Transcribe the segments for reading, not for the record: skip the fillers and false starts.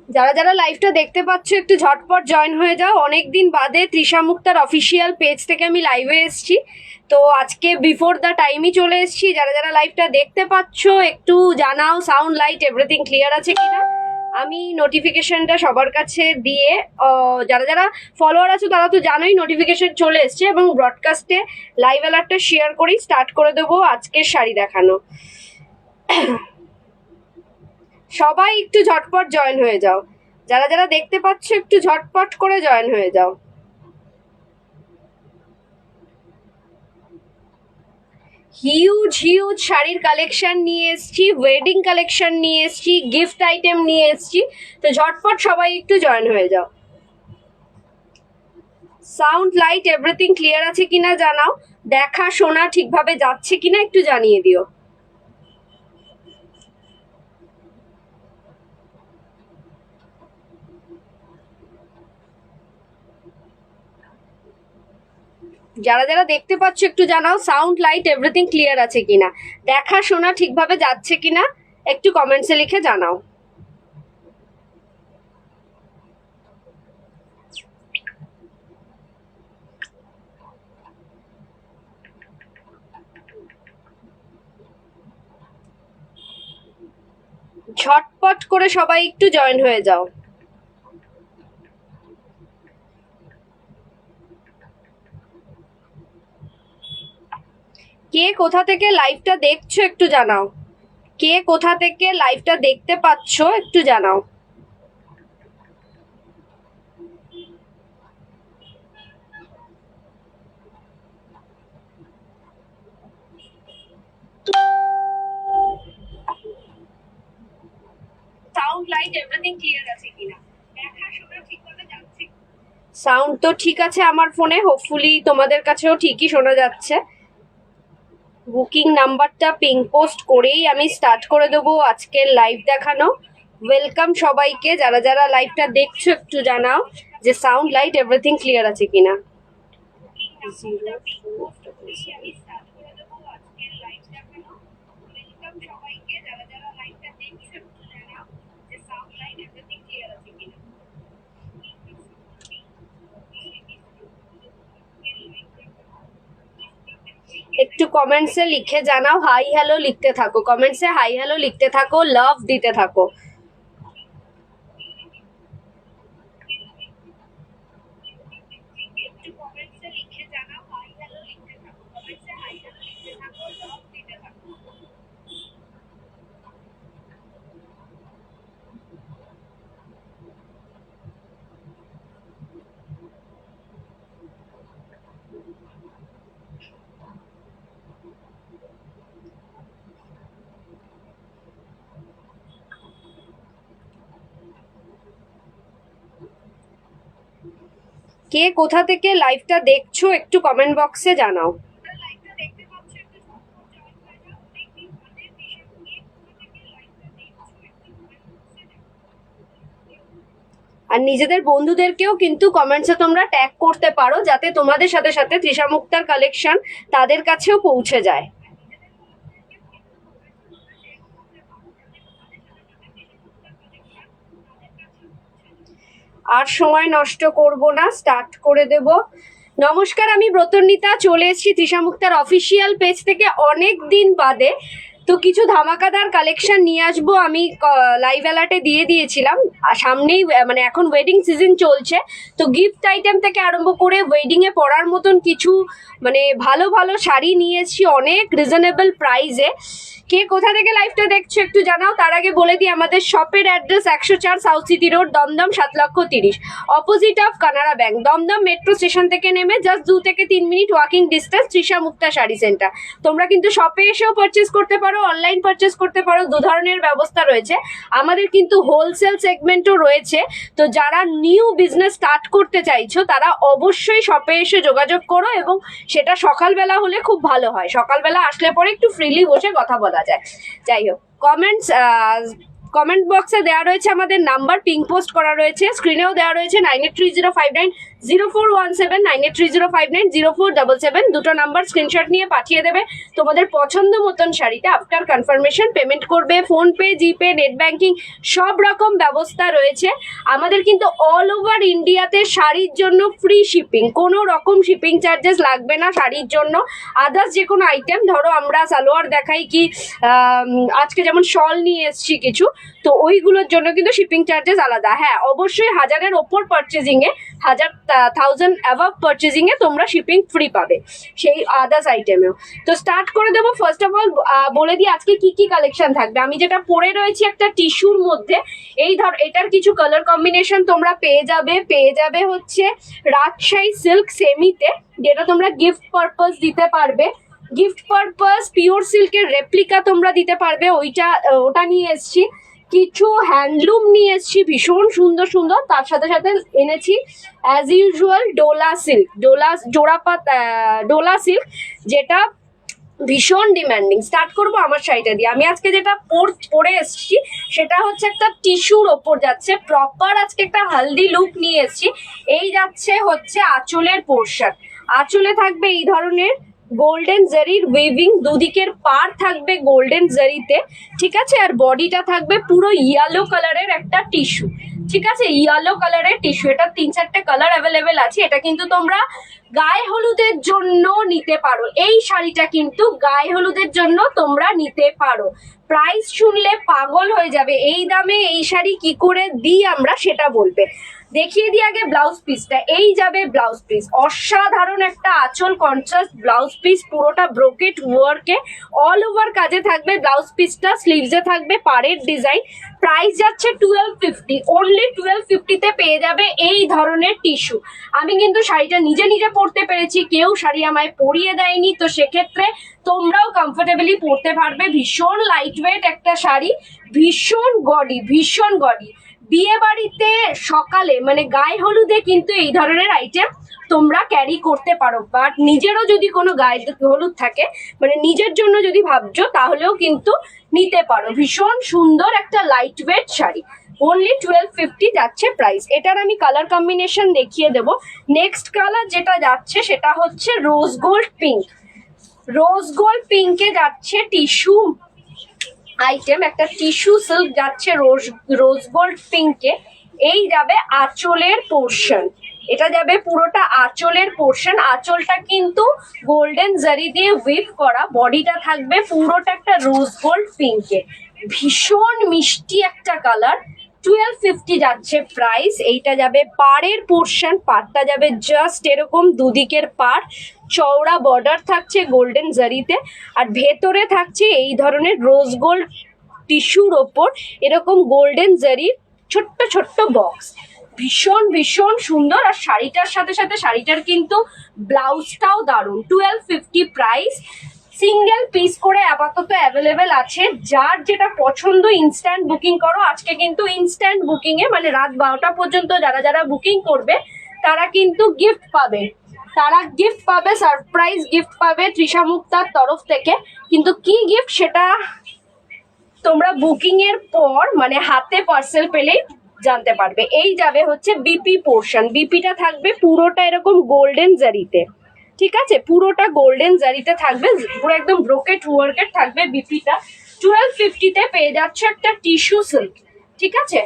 যারা যারা লাইভটা দেখতে পাচ্ছ একটু ঝটপট জয়েন হয়ে যাও। অনেকদিন বাদে তৃষা মুক্তার অফিসিয়াল পেজ থেকে আমি লাইভে এসেছি, তো আজকে বিফোর দ্য টাইমই চলে এসেছি। যারা যারা লাইভটা দেখতে পাচ্ছ একটু জানাও সাউন্ড লাইট এভরিথিং ক্লিয়ার আছে কিনা। আমি নোটিফিকেশনটা সবার কাছে দিয়ে, যারা যারা ফলোয়ার আছো তারা তো জানোই নোটিফিকেশন চলে এসছে, এবং ব্রডকাস্টে লাইভ অ্যালার্টটা শেয়ার করেই স্টার্ট করে দেবো আজকের শাড়ি দেখানো। সবাই একটু ঝটপট জয়েন হয়ে যাও। যারা যারা দেখতে পাচ্ছ একটু ঝটপট করে জয়েন হয়ে যাও। হিউজ হিউজ শাড়ির কালেকশন নিয়ে এসছি, ওয়েডিং কালেকশন নিয়ে এসছি, গিফট আইটেম নিয়ে এসছি, তো ঝটপট সবাই একটু জয়েন হয়ে যাও। সাউন্ড লাইট এভরিথিং ক্লিয়ার আছে কিনা জানাও। দেখা শোনা ঠিকভাবে যাচ্ছে কিনা একটু জানিয়ে দিও। যারা যারা দেখতে পাচ্ছ একটু জানাও সাউন্ড লাইট এভরিথিং ক্লিয়ার আছে কিনা, দেখা শোনা ঠিকভাবে যাচ্ছে কিনা একটু কমেন্টসে লিখে জানাও। ঝটপট করে সবাই একটু জয়েন হয়ে যাও। কে কোথা থেকে লাইভটা দেখছো একটু জানাও। কে কোথা থেকে লাইভটা দেখতে পাচ্ছ একটু জানাও। সাউন্ড লাইট এভরিথিং ক্লিয়ার আছে কিনা, দেখা শোনা ঠিকভাবে যাচ্ছে। সাউন্ড তো ঠিক আছে আমার ফোনে, হোপফুলি তোমাদের কাছেও ঠিকই শোনা যাচ্ছে। বুকিং নাম্বারটা পিং পোস্ট করেই আমি স্টার্ট করে দেবো আজকের লাইভ দেখানো। ওয়েলকাম সবাইকে। যারা যারা লাইভটা দেখছো একটু জানাও যে সাউন্ড লাইট এভরিথিং ক্লিয়ার আছে কিনা। একটু কমেন্টসে লিখে জানাও, হাই হ্যালো লিখতে থাকো, কমেন্টসে হাই হ্যালো লিখতে থাকো, লাভ দিতে থাকো। কে কোথা থেকে লাইভটা দেখছো একটু কমেন্ট বক্সে জানাও। আর নিজেদের বন্ধুদেরকেও কিন্তু কমেন্টসে তোমরা ট্যাগ করতে পারো, যাতে তোমাদের সাথে সাথে তৃষা মুক্তার কালেকশন তাদের কাছেও পৌঁছে যায়। আর সময় নষ্ট করব না, স্টার্ট করে দেব। নমস্কার, আমি ব্রতর্ণিতা, চলে এসেছি তৃষা মুক্তার অফিসিয়াল পেজ থেকে অনেক দিন বাদে। তো কিছু ধামাকাদার কালেকশন নিয়ে আসবো। আমি লাইভ অ্যালার্টে দিয়ে দিয়েছিলাম, সামনেই মানে এখন ওয়েডিং সিজন চলছে, তো গিফট আইটেম থেকে আরম্ভ করে ওয়েডিংয়ে পরার মতন কিছু মানে ভালো ভালো শাড়ি নিয়েছি অনেক রিজনেবল প্রাইসে। কে কোথা থেকে লাইভটা দেখছো একটু জানাও। তার আগে বলে দিই আমাদের শপের address 104 south city road, Dum Dum 7,30,000, opposite of Canara bank. Dum Dum metro station থেকে নেমে জাস্ট 2 থেকে 3 minute walking distance, Trisha Mukta sari centre. তোমরা কিন্তু শপে এসেও পারচেস করতে পারো, অনলাইন পারচেস করতে পারো, দু ধরনের ব্যবস্থা রয়েছে। আমাদের কিন্তু হোলসেল সেগমেন্টও রয়েছে, তো যারা নিউ বিজনেস স্টার্ট করতে চাইছো তারা অবশ্যই শপে এসে যোগাযোগ করো, এবং সেটা সকালবেলা হলে খুব ভালো হয়। সকালবেলা আসলে পরে একটু ফ্রিলি বসে কথা বলা যায়। যাই হোক, কমেন্ট বক্সে দেওয়া রয়েছে আমাদের নাম্বার, পিং পোস্ট করা রয়েছে, স্ক্রিনেও দেওয়া রয়েছে 983059 0417983059 0477 দুটো নাম্বার স্ক্রিনশট নিয়ে পাঠিয়ে দেবে তোমাদের পছন্দ মতন শাড়িটা। আফটার কনফার্মেশন পেমেন্ট করবে, ফোনপে, জিপে, নেট ব্যাংকিং সব রকম ব্যবস্থা রয়েছে আমাদের। কিন্তু অল ওভার ইন্ডিয়াতে শাড়ির জন্য ফ্রি শিপিং, কোনো রকম শিপিং চার্জেস লাগবে না শাড়ির জন্য। আদার্স যে কোনো আইটেম, ধরো আমরা সালোয়ার দেখাই কি আজকে যেমন শল নিয়ে এসছি কিছু, তো ওইগুলোর জন্য কিন্তু শিপিং চার্জেস আলাদা। হ্যাঁ অবশ্যই 1000-এর ওপর পারচেজিংয়ে, 1000 অ্যাভাব পারচেজিংয়ে তোমরা শিপিং ফ্রি পাবে সেই আদার্স আইটেমেও। তো স্টার্ট করে দেবো। ফার্স্ট অফ অল বলে দিই আজকে কি কি কালেকশন থাকবে। আমি যেটা পরে রয়েছি একটা টিস্যুর মধ্যে, এই ধর এটার কিছু কালার কম্বিনেশন তোমরা পেয়ে যাবে হচ্ছে রাজশাহী সিল্ক সেমিতে, যেটা তোমরা গিফট পারপাস দিতে পারবে। গিফট পারপাস পিওর সিল্কের রেপ্লিকা তোমরা দিতে পারবে, ওটা নিয়ে এসছি। কিছু হ্যান্ডলুম নিয়ে এসছি ভীষণ সুন্দর সুন্দর, তার সাথে সাথে এনেছি as usual Dola silk, Dola silk যেটা ভীষণ ডিম্যান্ডিং। স্টার্ট করবো আমার শাড়িটা দিয়ে। আমি আজকে যেটা পরে এসছি সেটা হচ্ছে একটা টিস্যুর ওপর যাচ্ছে, প্রপার আজকে একটা হালদি লুক নিয়ে এসছি। এই যাচ্ছে হচ্ছে আঁচলের পোর্শন, আঁচলে থাকবে এই ধরনের গোল্ডেন জারির উইভিং, দুদিকের পার থাকবে গোল্ডেন জারিতে, ঠিক আছে। আর বডিটা থাকবে পুরো ইয়েলো কালারের একটা টিস্যু, ঠিক আছে, ইয়েলো কালারের টিস্যু। এটা 3-4টে কালার অ্যাভেলেবেল আছে। এটা কিন্তু তোমরা গায়ে হলুদের জন্য নিতে পারো, এই শাড়িটা কিন্তু গায়ে হলুদের জন্য তোমরা নিতে পারো। প্রাইস শুনলে পাগল হয়ে যাবে, এই দামে এই শাড়ি কি করে দিই আমরা সেটা বলবে। দেখিয়ে দিই আগে ব্লাউজ পিসটা। এই যাবে ব্লাউজ পিস, অসাধারণ একটা আঁচল কন্ট্রাস্ট ব্লাউজ পিস, পুরোটা ব্রোকেট ওয়ার্কে অল ওভার কাজে থাকবে ব্লাউজ পিসটা। স্লিভসে থাকবে পাড়ের ডিজাইন। প্রাইস যাচ্ছে 1250, অনলি 1250-তে পেয়ে যাবে এই ধরনের টিস্যু। আমি কিন্তু শাড়িটা নিজে নিজে পরতে পেরেছি, কেউ শাড়ি আমায় পরিয়ে দেয়নি, তো সেক্ষেত্রে তোমরাও কমফোর্টেবলি পরতে পারবে। ভীষণ লাইট ওয়েট একটা শাড়ি, ভীষণ গডি। বিয়ে বাড়িতে সকালে মানে গায়ে হলুদে কিন্তু এই ধরনের আইটেম তোমরা ক্যারি করতে পারো, বাট নিজেরও যদি কোনো গায়ে হলুদ থাকে, মানে নিজের জন্য যদি ভাবছো, তাহলেও কিন্তু নিতে পারো। ভীষণ সুন্দর একটা লাইট ওয়েট শাড়ি, অনলি 1250 যাচ্ছে প্রাইস। এটার আমি কালার কম্বিনেশন দেখিয়ে দেবো। নেক্সট কালার যেটা যাচ্ছে সেটা হচ্ছে রোজ গোল্ড পিঙ্কে যাচ্ছে টিস্যু আইটেম, একটা টিস্যু সিল্ক যাচ্ছে রোজ গোল্ড পিঙ্কে। এই যাবে আঁচলের পোর্শন, এটা যাবে পুরোটা আঁচলের পোর্শন। আঁচলটা কিন্তু গোল্ডেন জারি দিয়ে উইভ করা, বডিটা থাকবে পুরোটা একটা রোজ গোল্ড পিঙ্কে, ভীষণ মিষ্টি একটা কালার। 1250 যাচ্ছে প্রাইস। এইটা যাবে পাড়ের পোর্শন, পাড়টা যাবে জাস্ট এরকম দুদিকের পাড়, চওড়া বর্ডার থাকছে গোল্ডেন জারিতে, আর ভেতরে থাকছে এই ধরনের রোজ গোল্ড টিস্যুর ওপর এরকম গোল্ডেন জারির ছোট্ট ছোট্ট বক্স। ভীষণ সুন্দর। আর শাড়িটার সাথে সাথে শাড়িটার কিন্তু ব্লাউজটাও দারুণ। 1250 প্রাইস। সিঙ্গেল পিস করে আপাতত অ্যাভেলেবেল আছে, যার যেটা পছন্দ ইনস্ট্যান্ট বুকিং করো। আজকে কিন্তু ইনস্ট্যান্ট বুকিংয়ে মানে রাত 12টা পর্যন্ত যারা বুকিং করবে তারা কিন্তু গিফট পাবে, সারপ্রাইজ গিফট পাবে তৃষা মুক্তার তরফ থেকে। কিন্তু কি গিফট সেটা তোমরা বুকিং এর পর মানে হাতে পার্সেল পেলেই জানতে পারবে। এই যাবে হচ্ছে বিপি পোর্শন, বিপিটা থাকবে পুরোটা এরকম গোল্ডেন জারিতে, ঠিক আছে, পুরোটা গোল্ডেন জারিতে থাকবে, পুরো একদম ব্রোকেট ওয়ার্কের থাকবে বিপিটা। 1250-তে পেয়ে যাচ্ছে একটা টিস্যু সিল্ক, ঠিক আছে।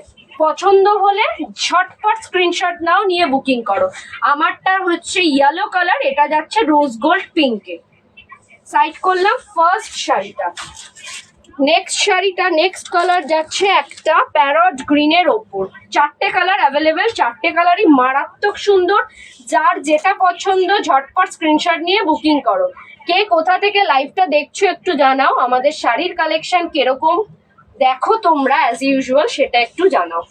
পছন্দ হলে ঝটপট স্ক্রিনশট নাও, নিয়ে বুকিং করো। আমারটা হচ্ছে ইয়েলো কালার, এটা যাচ্ছে রোজ গোল্ড পিঙ্কে। সাইড করলাম ফার্স্ট শাড়িটা। নেক্সট কালার যাচ্ছে একটা প্যারট গ্রিনের ওপর। 4টে কালার অ্যাভেলেবেল, 4টে কালারই মারাত্মক সুন্দর। যার যেটা পছন্দ ঝটপট স্ক্রিনশট নিয়ে বুকিং করো। কে কোথা থেকে লাইভটা দেখছো একটু জানাও, আমাদের শাড়ির কালেকশন কিরকম দেখো তোমরা অ্যাজ ইউজুয়াল সেটা একটু জানাও।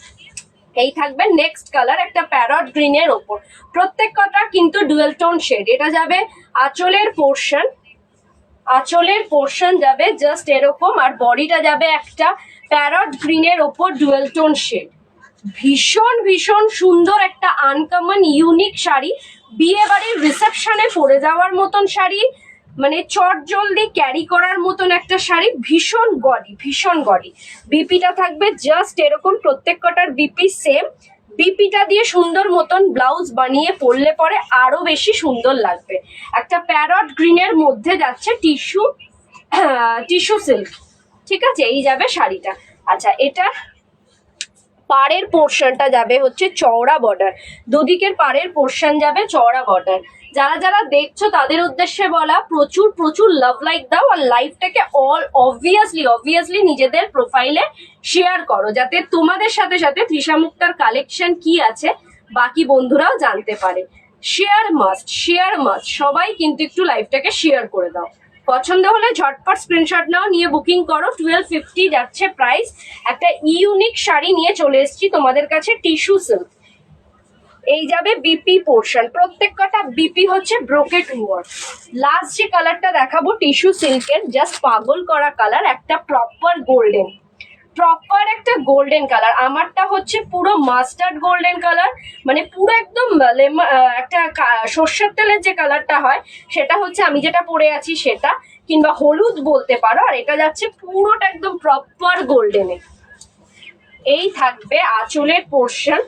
এই থাকবে নেক্সট কালার, একটা প্যারট গ্রিনের ওপর। প্রত্যেক কটা কিন্তু ডুয়েল টোন শেড। এটা যাবে আঁচলের পোর্শন যাবে জাস্ট এরকম, আর বডিটা যাবে একটা প্যারট গ্রিনের ওপর ডুয়েল টোন শেড। ভীষণ সুন্দর একটা আনকমন ইউনিক শাড়ি, বিয়ে বাড়ির রিসেপশনে পরে যাওয়ার মতন শাড়ি, মানে চট জলদি ক্যারি করার মতন একটা শাড়ি। ভীষণ গডি। বিপিটা থাকবে জাস্ট এরকম, প্রত্যেক কটার বিপি সেম, বিপিটা দিয়ে সুন্দর মতন ব্লাউজ বানিয়ে পরলে পরে আরো বেশি সুন্দর লাগবে। একটা প্যারট গ্রিনের মধ্যে যাচ্ছে টিস্যু সিল্ক, ঠিক আছে, এই যাবে শাড়িটা। আচ্ছা, এটা পাড়ের পোর্শনটা যাবে হচ্ছে চওড়া বর্ডার, দুদিকের পাড়ের পোর্শন যাবে চওড়া বর্ডার। যারা যারা দেখছো তাদের উদ্দেশ্যে বলা, প্রচুর প্রচুর লাভ লাইক দাও আর লাইভটাকে অবভিয়াসলি নিজেদের প্রোফাইলে শেয়ার করো, যাতে তোমাদের সাথে সাথে তৃষা মুক্তার কালেকশন কি আছে বাকি বন্ধুরাও জানতে পারে। শেয়ার মাস্ট, সবাই কিন্তু একটু লাইভটাকে শেয়ার করে দাও। পছন্দ হলে ঝটপট স্ক্রিনশট নাও, নিয়ে বুকিং করো। 1250 যাচ্ছে প্রাইস। একটা ইউনিক শাড়ি নিয়ে চলে এসেছি তোমাদের কাছে, টিস্যু সিল্ক। এই যাবে বিপি পোর্শন, প্রত্যেক কটা বিপি হচ্ছে ব্রোকেট ওয়ার্ক। লাস্ট যে কালারটা দেখাবো টিস্যু সিল্কের, জাস্ট পাগল করা কালার, একটা প্রপার একটা গোল্ডেন কালার। আমারটা হচ্ছে পুরো মাস্টার্ড গোল্ডেন কালার, মানে পুরো একদম একটা সর্ষের তেলের যে কালারটা হয় সেটা হচ্ছে আমি যেটা পরে আছি সেটা, কিংবা হলুদ বলতে পারো। আর এটা যাচ্ছে পুরোটা একদম প্রপার গোল্ডেনে। এই থাকবে আঁচলের পোর্শন,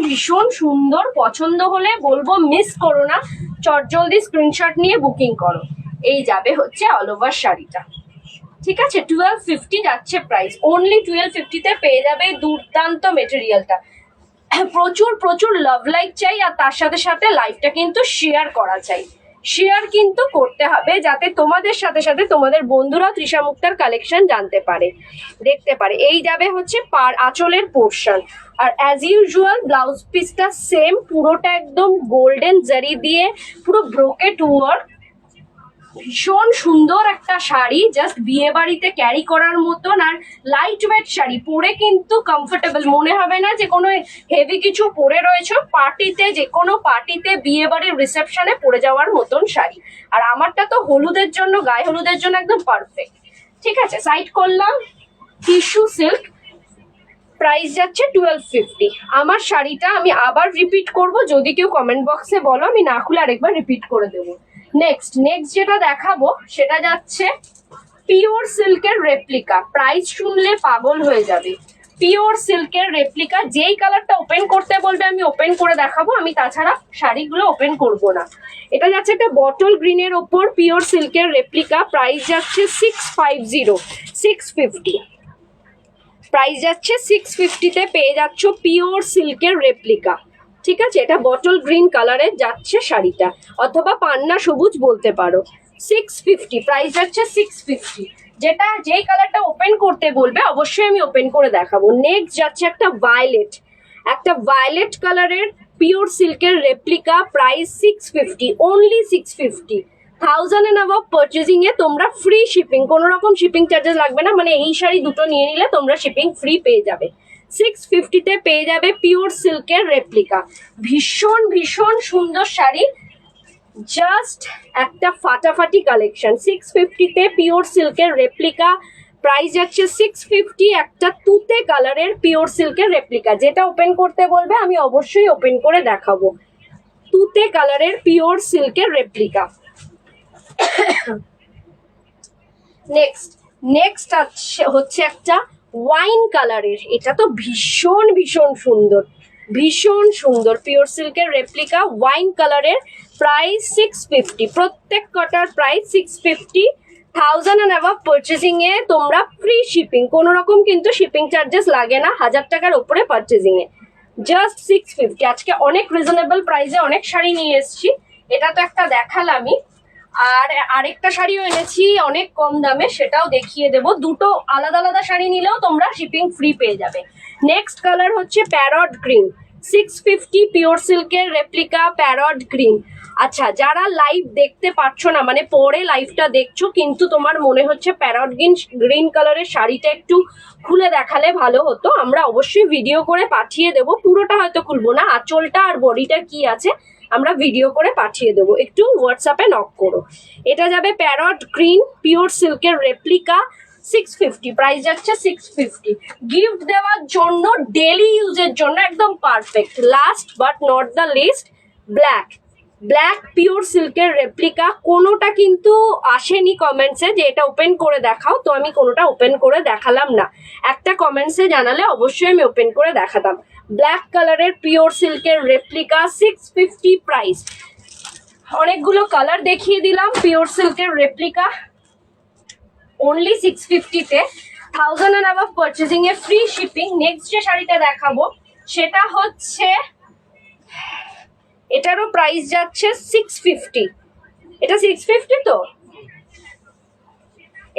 ভীষণ সুন্দর। পছন্দ হলে বলবো মিস করো না, চটজলদি স্ক্রিনশট নিয়ে বুকিং করো। এই যাবে হচ্ছে অল ওভার শাড়িটা, ঠিক আছে। 1250 যাচ্ছে প্রাইস, অনলি 1250-তে পেয়ে যাবে দুর্দান্ত মেটেরিয়ালটা। প্রচুর লাভ লাইক চাই, আর তার সাথে সাথে লাইভটা কিন্তু শেয়ার করা চাই। শেয়ার কিন্তু করতে হবে যাতে তোমাদের সাথে সাথে তোমাদের বন্ধুরা তৃষা মুক্তার কালেকশন জানতে পারে, দেখতে পারে। এই যাবে হচ্ছে আঁচলের পোর্শন, আর অ্যাজ ইউজুয়াল ব্লাউজ পিসটা সেম, পুরোটা একদম গোল্ডেন জারি দিয়ে পুরো ব্রোকেট ওয়ার্ক। ভীষণ সুন্দর একটা শাড়ি, জাস্ট বিয়ে বাড়িতে ক্যারি করার মতন, আর লাইট ওয়েট শাড়ি, পরে কিন্তু কমফোর্টেবল মনে হবে না যে কোনো হেভি কিছু পরে রয়েছে। পার্টিতে, যে কোনো পার্টিতে, বিয়ে বাড়ির রিসেপশনে পরে যাওয়ার মতন শাড়ি। আর আমারটা তো হলুদের জন্য, গায়ে হলুদের জন্য একদম পারফেক্ট, ঠিক আছে। সাইড করলাম। টিস্যু সিল্ক, প্রাইস যাচ্ছে 1250। আমার শাড়িটা আমি আবার রিপিট করব, যদি কেউ কমেন্ট বক্সে বলো আমি না খুলে আরেকবার রিপিট করে দেবো। নেক্সট যেটা দেখাবো সেটা যাচ্ছে পিওর সিল্কের রেপ্লিকা। প্রাইস শুনলে পাগল হয়ে যাবে। পিওর সিল্কের রেপ্লিকা, যেই কালারটা ওপেন করতে বলবে আমি ওপেন করে দেখাবো, আমি তাছাড়া শাড়িগুলো ওপেন করব না। এটা যাচ্ছে একটা বটল গ্রিনের ওপর পিওর সিল্কের রেপ্লিকা। প্রাইস যাচ্ছে 650। প্রাইস যাচ্ছে 650-তে পেয়ে যাচ্ছ পিওর সিল্কের রেপ্লিকা, ঠিক আছে। এটা বটল গ্রিন কালারের যাচ্ছে শাড়িটা, অথবা পান্না সবুজ বলতে পারো। 650 প্রাইস যাচ্ছে 650। যেই কালারটা ওপেন করতে বলবে অবশ্যই আমি ওপেন করে দেখাবো। নেক্সট যাচ্ছে একটা ভায়োলেট কালারের পিওর সিল্কের replica. Price 650, only 650। 1000 and above purchasing এ তোমরা ফ্রি শিপিং, কোনো রকম শিপিং চার্জেস লাগবে না, মানে এই শাড়ি দুটো নিয়ে নিলে তোমরা শিপিং ফ্রি পেয়ে যাবে। 650-তে পেয়ে যাবে পিওর সিল্কের রেপ্লিকা। ভীষণ সুন্দর শাড়ি, জাস্ট একটা ফাটাফাটি কালেকশন। 650-তে পিওর সিল্কের রেপ্লিকা, প্রাইস যাচ্ছে 650। একটা তুতে কালারের পিওর সিল্কের রেপ্লিকা, যেটা ওপেন করতে বলবে আমি অবশ্যই ওপেন করে দেখাবো। তুতে কালারের পিওর সিল্কের রেপ্লিকা। নেক্সট হচ্ছে একটা ওয়াইন কালারের, এটা তো ভীষণ সুন্দর, পিওর সিল্কের রেপ্লিকা ওয়াইন কালারের। প্রাইস 650, প্রত্যেক কটার প্রাইস 650। 1000 and above পারচেজিং এ তোমরা ফ্রি শিপিং, কোনো রকম কিন্তু শিপিং চার্জেস লাগে না 1000 টাকার উপরে পারচেজিং এ, জাস্ট 650। আজকে অনেক রিজনেবল প্রাইসে অনেক শাড়ি নিয়ে এসেছি, এটা তো একটা দেখালামই, আর আরেকটা শাড়িও এনেছি অনেক কম দামে, সেটাও দেখিয়ে দেবো। দুটো আলাদা শাড়ি নিলেও তোমরা শিপিং ফ্রি পেয়ে যাবে। নেক্সট কালার হচ্ছে প্যারট গ্রিন, 650 পিওর সিল্কের রেপ্লিকা প্যারট গ্রিন। আচ্ছা, যারা লাইভ দেখতে পাচ্ছ না, মানে পরে লাইভটা দেখছো কিন্তু তোমার মনে হচ্ছে প্যারট গ্রিন কালারের শাড়িটা একটু খুলে দেখালে ভালো হতো, আমরা অবশ্যই ভিডিও করে পাঠিয়ে দেবো। পুরোটা হয়তো খুলবো না, আঁচলটা আর বডিটা কি আছে আমরা ভিডিও করে পাঠিয়ে দেবো, একটু হোয়াটসঅ্যাপে নক করো। এটা যাবে প্যারট গ্রিন পিওর সিল্কের রেপ্লিকা, 650। প্রাইস যাচ্ছে 650। গিফট দেওয়ার জন্য, ডেলি ইউজের জন্য একদম perfect. Last but not the least, black pure সিল্কের রেপ্লিকা। কোনোটা কিন্তু আসেনি কমেন্টসে যে এটা ওপেন করে দেখাও, তো আমি কোনোটা ওপেন করে দেখালাম না। একটা কমেন্টসে জানালে অবশ্যই আমি ওপেন করে দেখাতাম। ব্ল্যাক কালারের পিওর সিল্কের রেপ্লিকা, 650 প্রাইস। অনেকগুলো কালার দেখিয়ে দিলাম পিওর সিল্কের রেপ্লিকা, অনলি 650-তে। 1000 and above পারচেজিং এ ফ্রি শিপিং। নেক্সট যে শাড়িটা দেখাবো সেটা হচ্ছে, এটারও প্রাইস যাচ্ছে 650। এটা 650 তো।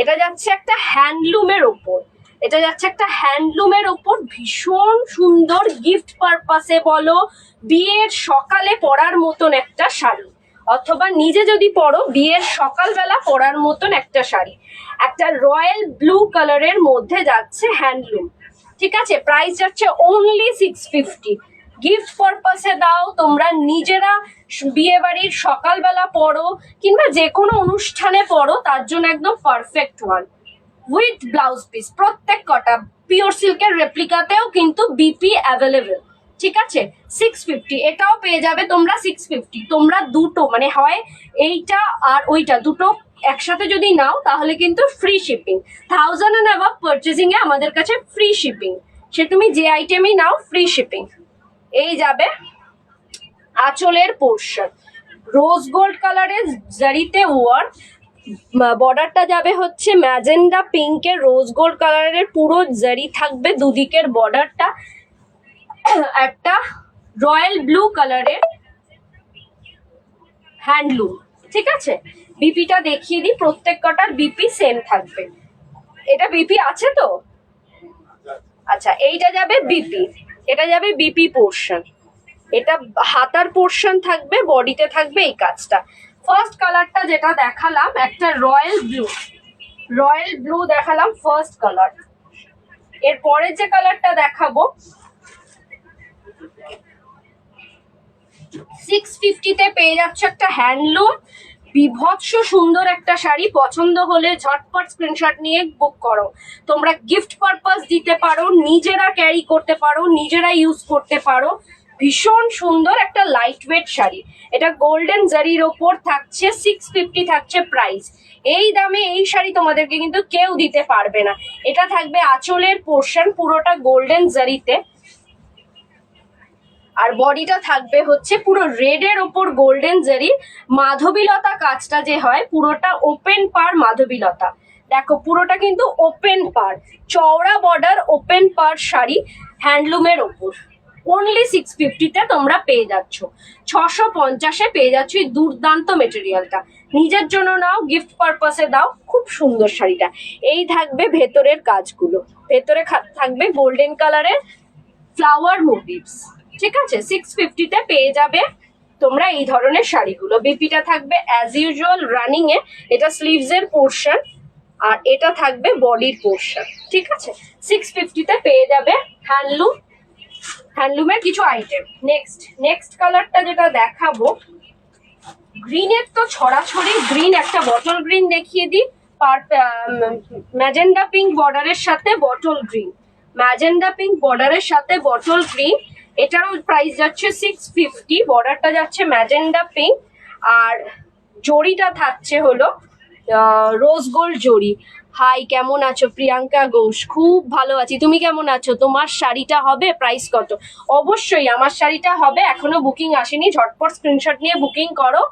এটা যাচ্ছে একটা হ্যান্ডলুমের ওপর, এটা যাচ্ছে একটা হ্যান্ডলুমের ওপর, ভীষণ সুন্দর গিফট পারপাসে বলো, বিয়ের সকালে পরার মতন একটা শাড়ি, অথবা নিজে যদি পরো বিয়ের সকালবেলা পরার মতন একটা শাড়ি। একটা রয়্যাল ব্লু কালারের মধ্যে যাচ্ছে হ্যান্ডলুম, ঠিক আছে। প্রাইস যাচ্ছে অনলি 650। গিফট পারপাসে দাও, তোমরা নিজেরা বিয়ে বাড়ির সকালবেলা পরো কিংবা যে কোনো অনুষ্ঠানে পরো, তার জন্য একদম perfect one. With blouse piece প্রত্যেক কটা। পিওর সিল্কের রেপ্লিকাতেও কিন্তু বিপি অ্যাভেলেবেল, ঠিক আছে। 650 এটাও পেয়ে যাবে তোমরা 650। তোমরা দুটো মানে হয় এইটা আর ওইটা দুটো একসাথে যদি নাও তাহলে কিন্তু free shipping. 1000 and above purchasing এ আমাদের কাছে ফ্রি শিপিং, সে তুমি যে আইটেমই নাও ফ্রি শিপিং। এই যাবে আঁচলের পোর্শন, রোজ গোল্ড কালারের জারিতে ওয়ার্ক, বর্ডারটা যাবে হচ্ছে ম্যাজেন্ডা পিঙ্কের রোজ গোল্ড কালারের পুরো জারি থাকবে দুদিকের বর্ডারটা। একটা রয়্যাল ব্লু কালারের হ্যান্ডলুম, ঠিক আছে। বিপিটা দেখিয়ে দিই, প্রত্যেক কটার বিপি সেম থাকবে। এটা বিপি আছে তো, আচ্ছা। এইটা যাবে বিপি, এটা যাবে বিপি পোর্শন, এটা হাতার পোর্শন থাকবে, বডিতে থাকবে এই কাজটা। ফার্স্ট কালারটা যেটা দেখালাম একটা রয়্যাল ব্লু দেখালাম ফার্স্ট কালার। এর পরের যে কালারটা দেখাবো 650-তে পেয়ে যাচ্ছে একটা হ্যান্ডলুম, বিভৎস সুন্দর একটা শাড়ি। পছন্দ হলে ঝটপট স্ক্রিনশট নিয়ে বুক করো। তোমরা গিফট পারপাস দিতে পারো, নিজেরা ক্যারি করতে পারো, নিজেরা ইউজ করতে পারো। ভীষণ সুন্দর একটা লাইট ওয়েট শাড়ি। এটা গোল্ডেন জারির ওপর থাকছে, 650 থাকছে প্রাইস। এই দামে এই শাড়ি তোমাদেরকে কিন্তু কেউ দিতে পারবে না। এটা থাকবে আঁচলের পোর্শন, পুরোটা গোল্ডেন জারিতে, আর বডিটা থাকবে হচ্ছে পুরো রেডের ওপর গোল্ডেন জারি। মাধবীলতা কাজটা যে হয় পুরোটা ওপেন পার মাধবীলতা, দেখো পুরোটা কিন্তু ওপেন পার, চওড়া বর্ডার ওপেন পার শাড়ি হ্যান্ডলুমের ওপর। অনলি 650-তে তোমরা পেয়ে যাচ্ছ। 650-এ পেয়ে যাচ্ছ এই দুর্দান্ত মেটেরিয়ালটা। নিজের জন্য নাও, গিফট পারপাসে দাও, খুব সুন্দর শাড়িটা। এই থাকবে ভেতরের কাজগুলো, ভেতরে থাকবে গোল্ডেন কালারের ফ্লাওয়ার মোটিভস, ঠিক আছে। 650-তে পেয়ে যাবে তোমরা এই ধরনের শাড়িগুলো। বিপিটা থাকবে অ্যাজ ইউজুয়াল রানিং এ, এটা স্লিভস এর পোর্শন আর এটা থাকবে বডির পোর্শন, ঠিক আছে। 650-তে পেয়ে যাবে হ্যান্ডলুমের কিছু আইটেম। নেক্সট কালারটা যেটা দেখাবো, গ্রিনের তো ছড়াছড়ি। গ্রিন একটা বটল গ্রিন দেখিয়ে দিই, ম্যাজেন্ডা পিঙ্ক বর্ডারের সাথে বটল গ্রিন, ম্যাজেন্ডা পিঙ্ক বর্ডারের সাথে বটল গ্রিন। এটারও প্রাইস যাচ্ছে 650, বর্ডারটা যাচ্ছে ম্যাজেন্ডা পিঙ্ক আর জড়িটা থাকছে হলো রোজ গোল্ড জড়ি। হাই, কেমন আছো? প্রিয়াঙ্কা ঘোষ, খুব ভালো আছি, তুমি কেমন আছো? তোমার শাড়িটা হবে? প্রাইস কত? অবশ্যই আমার শাড়িটা হবে, এখনো বুকিং আসেনি, ঝটপট স্ক্রিনশট নিয়ে বুকিং করো।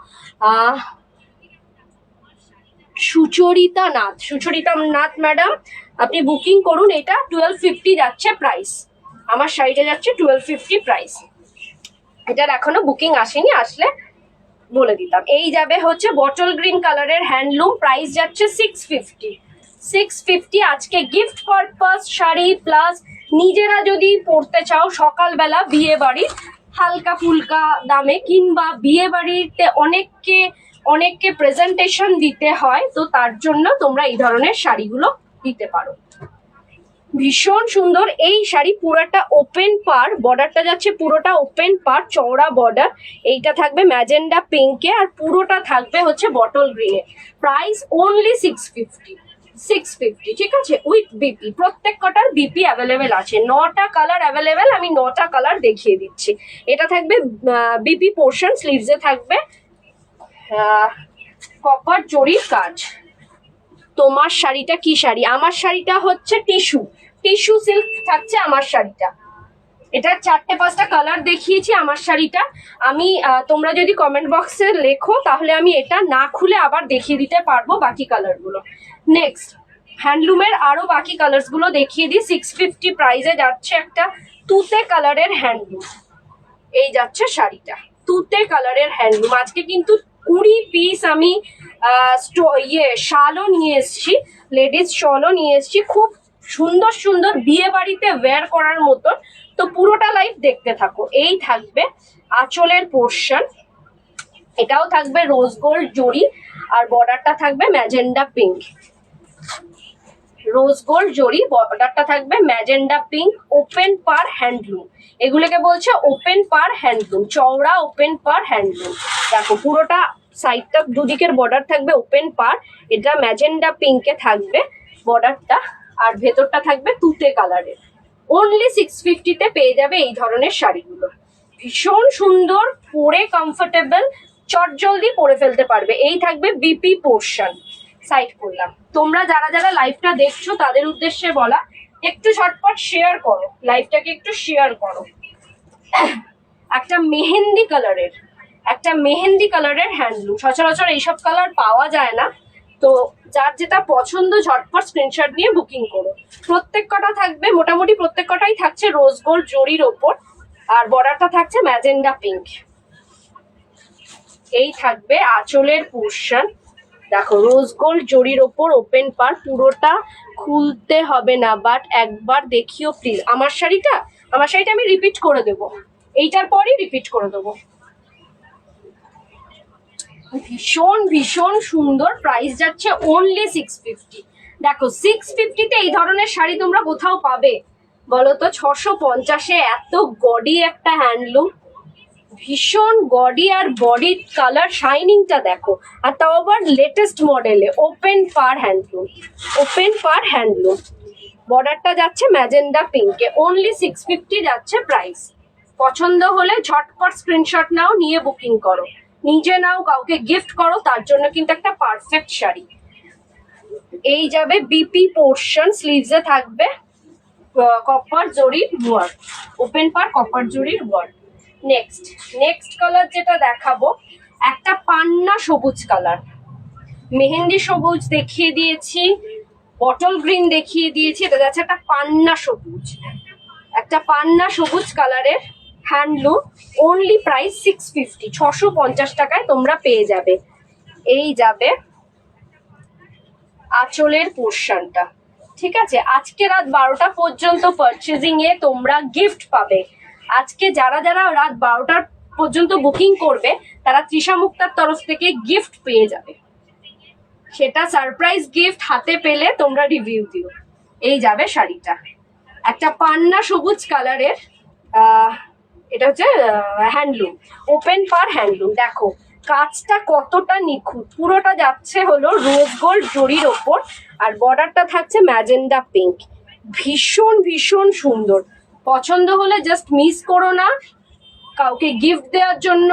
সুচরিতা নাথ ম্যাডাম, আপনি বুকিং করুন। এটা 1250 যাচ্ছে প্রাইস, আমার শাড়িটা যাচ্ছে 1250 প্রাইস। এটার এখনো বুকিং আসেনি, আসলে বলে দিতাম। এই যাবে হচ্ছে বটল গ্রিন কালারের হ্যান্ডলুম, প্রাইস যাচ্ছে 650। আজকে গিফট পারপাস শাড়ি প্লাস নিজেরা যদি পরতে চাও সকালবেলা বিয়ে বাড়ি হালকা ফুলকা দামে, কিংবা বিয়ে বাড়িতে অনেককে প্রেজেন্টেশন দিতে হয়, তো তার জন্য তোমরা এই ধরনের শাড়িগুলো দিতে পারো। ভীষণ সুন্দর এই শাড়ি, পুরোটা ওপেন পার, বর্ডারটা যাচ্ছে পুরোটা ওপেন পার, চওড়া বর্ডার। এইটা থাকবে ম্যাজেন্ডা পিঙ্কে আর পুরোটা থাকবে হচ্ছে বটল গ্রিনে। প্রাইস অনলি 650, ঠিক আছে। উইথ বিপি, প্রত্যেক কটার বিপি অ্যাভেলেবেল আছে। 9টা কালার অ্যাভেলেবেল, আমি 9টা কালার দেখিয়ে দিচ্ছি। এটা থাকবে বিপি পোর্শন, স্লিভসে থাকবে কপার জরির কাজ। তোমার শাড়িটা কি শাড়ি? আমার শাড়িটা হচ্ছে টিস্যু সিল্ক থাকছে আমার শাড়িটা। এটার 4-5টা কালার দেখিয়েছি আমার শাড়িটা। আমি তোমরা যদি কমেন্ট বক্সে লেখো তাহলে আমি এটা না খুলে আবার দেখিয়ে দিতে পারবো বাকি কালারগুলো। নেক্সট হ্যান্ডলুমের আরো বাকি কালার্স গুলো দেখিয়ে দিই। 650 প্রাইসে যাচ্ছে একটা তুতে কালারের হ্যান্ডলুম। এই যাচ্ছে শাড়িটা, তুতে কালারের হ্যান্ডলুম। আজকে কিন্তু 20 পিস আমি শালও নিয়ে এসছি, লেডিস শলও নিয়ে এসছি, খুব সুন্দর সুন্দর বিয়ে বাড়িতে ওয়্যার করার মতন। তো পুরোটা লাইভ দেখতে থাকো। এই থাকবে আঁচলের পোর্শন, এটাও থাকবে রোজ গোল্ড জরি, আর বর্ডারটা থাকবে ম্যাজেন্ডা পিঙ্ক। রোজ গোল্ড জরি, বর্ডারটা থাকবে ম্যাজেন্ডা পিঙ্ক। ওপেন পার হ্যান্ডলুম, এগুলোকে বলছে ওপেন পার হ্যান্ডলুম, চওড়া ওপেন পার হ্যান্ডলুম। দেখো পুরোটা সাইডটা দুদিকের বর্ডার থাকবে ওপেন পার, এটা ম্যাজেন্ডা পিঙ্কে থাকবে বর্ডারটা, আর ভেতরটা থাকবে তুতে কালারের। অনলি 650-তে পেয়ে যাবে এই ধরনের শাড়িগুলো। ভীষণ সুন্দর, পরে কমফোর্টেবল, চটজলদি পরে ফেলতে পারবে। এই থাকবে বিপি পোর্শন। সাইড করলাম। তোমরা যারা যারা লাইভটা দেখছো তাদের উদ্দেশ্যে বলা, একটু ঝটপট শেয়ার করো, লাইভটাকে একটু শেয়ার করো। একটা মেহেন্দি কালারের হ্যান্ডলুম। সচরাচর এইসব কালার পাওয়া যায় না, তো যার যেটা পছন্দ ঝটপট স্ক্রিনশট নিয়ে বুকিং করো। প্রত্যেক কটা থাকবে, মোটামুটি প্রত্যেক কটাই থাকছে রোজ গোল্ড জরির ওপর, আর বর্ডারটা থাকছে ম্যাজেন্ডা পিঙ্ক। এই থাকবে আঁচলের পোর্শন। দেখো রোজ গোল্ড জরির ওপর ওপেন পার, পুরোটা খুলতে হবে না, বাট একবার দেখিও প্লিজ। আমার শাড়িটা আমি রিপিট করে দেবো, এইটার পরই রিপিট করে দেবো। ভীষণ ভীষণ সুন্দর। প্রাইস যাচ্ছে অনলি 650। দেখো 650-তে এই ধরনের শাড়ি তোমরা কোথাও পাবে বলো তো? 650-এ এত গডি একটা হ্যান্ডলুম, ভীষণ গডি, আর বডির কালার শাইনিংটা দেখো, আর তাও আবার লেটেস্ট মডেলে। ওপেন পার হ্যান্ডলুম, বর্ডারটা যাচ্ছে ম্যাজেন্ডা পিঙ্কে। অনলি 650 যাচ্ছে প্রাইস। পছন্দ হলে ঝটপট স্ক্রিনশট নাও, নিয়ে বুকিং করো, নিজে নাও, কাউকে গিফট করো, তার জন্য কিন্তু একটা পারফেক্ট শাড়ি। এই যাবে বিপি পোর্শন, স্লিভসে থাকবে কপার জরির ওয়ার্ক, ওপেন পার কপার জরির ওয়ার্ক। নেক্সট কালার যেটা দেখাবো, একটা পান্না সবুজ কালার। মেহেন্দি সবুজ দেখিয়ে দিয়েছি, বটল গ্রিন দেখিয়ে দিয়েছি, এটা যাচ্ছে একটা পান্না সবুজ কালারের হ্যান্ডলুম। অনলি প্রাইস 650, 650 টাকায় তোমরা পেয়ে যাবে। এই যাবে আঁচলের পোর্শনটা। ঠিক আছে, আজকে রাত 12টা পর্যন্ত পারচেজিং এ তোমরা গিফট পাবে। আজকে যারা যারা রাত 12টার পর্যন্ত বুকিং করবে তারা তৃষা মুক্তার তরফ থেকে গিফট পেয়ে যাবে। সেটা সারপ্রাইজ গিফট, হাতে পেলে তোমরা রিভিউ দিও। এই যাবে শাড়িটা, একটা পান্না সবুজ কালারের, এটা হচ্ছে হ্যান্ডলুম, ওপেন পার হ্যান্ডলুম। দেখো কাজটা কতটা নিখুঁত, পুরোটা যাচ্ছে হলো রোজ গোল্ড জরির ওপর, আর বর্ডারটা থাকছে ম্যাজেন্ডা পিঙ্ক। ভীষণ ভীষণ সুন্দর। পছন্দ হলে জাস্ট মিস করো না। কাউকে গিফট দেওয়ার জন্য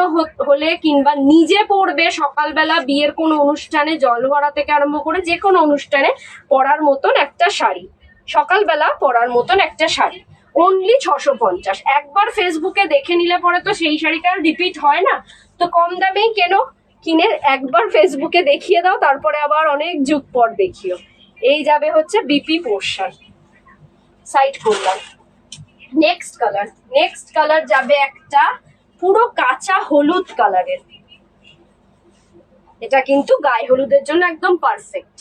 হলে, কিংবা নিজে পরবে সকালবেলা বিয়ের কোনো অনুষ্ঠানে, জল ভরা থেকে আরম্ভ করে যে কোনো অনুষ্ঠানে পরার মতন একটা শাড়ি, সকালবেলা পরার মতন একটা শাড়ি। অনলি 650। একবার ফেসবুকে দেখে নিলে পরে তো সেই শাড়িটা রিপিট হয় না, তো কম দামেই কিনে একবার ফেসবুকে দেখিয়ে দাও, তারপরে আবার অনেক যুগ পর দেখিও। এই যাবে হচ্ছে বিপি পোর্শন। সাইড করলাম। নেক্সট কালার যাবে একটা পুরো কাঁচা হলুদ কালারের। এটা কিন্তু গায়ে হলুদের জন্য একদম পারফেক্ট।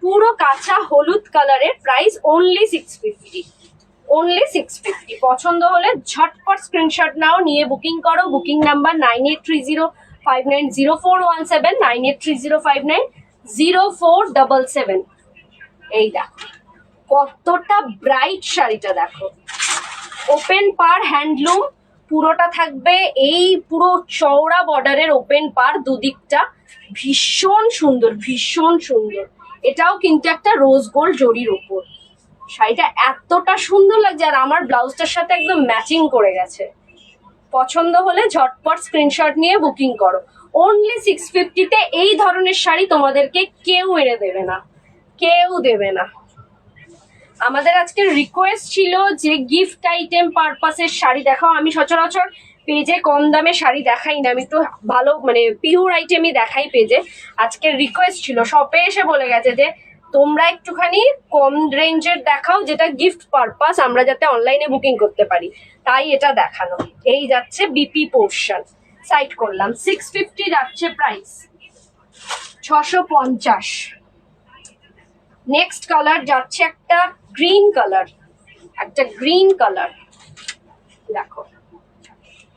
পুরো কাঁচা হলুদ কালারের, প্রাইস অনলি 650। পছন্দ হলে ঝটপট স্ক্রিনশট নাও, নিয়ে বুকিং করো। Booking number 9830590417, 9830590477। এই দেখো কতটা ব্রাইট শাড়িটা, দেখো ওপেন পার হ্যান্ডলুম, পুরোটা থাকবে এই পুরো চওড়া বর্ডারের ওপেন পার, দুদিকটা ভীষণ সুন্দর। এটাও কিন্তু একটা রোজ গোল্ড জরির ওপর। শাড়িটা এতটা সুন্দর লাগছে, আর আমার ব্লাউজটার সাথে একদম ম্যাচিং করে গেছে। পছন্দ হলে ঝটপট স্ক্রিনশট নিয়ে বুকিং করো। অনলি 650-তে এই ধরনের শাড়ি তোমাদেরকে কেউ এনে দেবে না, আমাদের আজকে রিকোয়েস্ট ছিল যে গিফট আইটেম পারপাসের শাড়ি দেখাও। আমি সচরাচর পেজে কম দামে শাড়ি দেখাই না, আমি একটু ভালো মানে পিওর আইটেমই দেখাই পেজে। আজকের রিকোয়েস্ট ছিল, শপে এসে বলে গেছে যে তোমরা একটুখানি কম রেঞ্জের দেখাও যেটা গিফট পারপাস, আমরা যাতে অনলাইনে বুকিং করতে পারি, তাই এটা দেখানো। এই যাচ্ছে বিপি পোর্শন, সাইড করলাম। 650 যাচ্ছে প্রাইস, 650। নেক্সট কালার যাচ্ছে একটা গ্রিন কালার, দেখো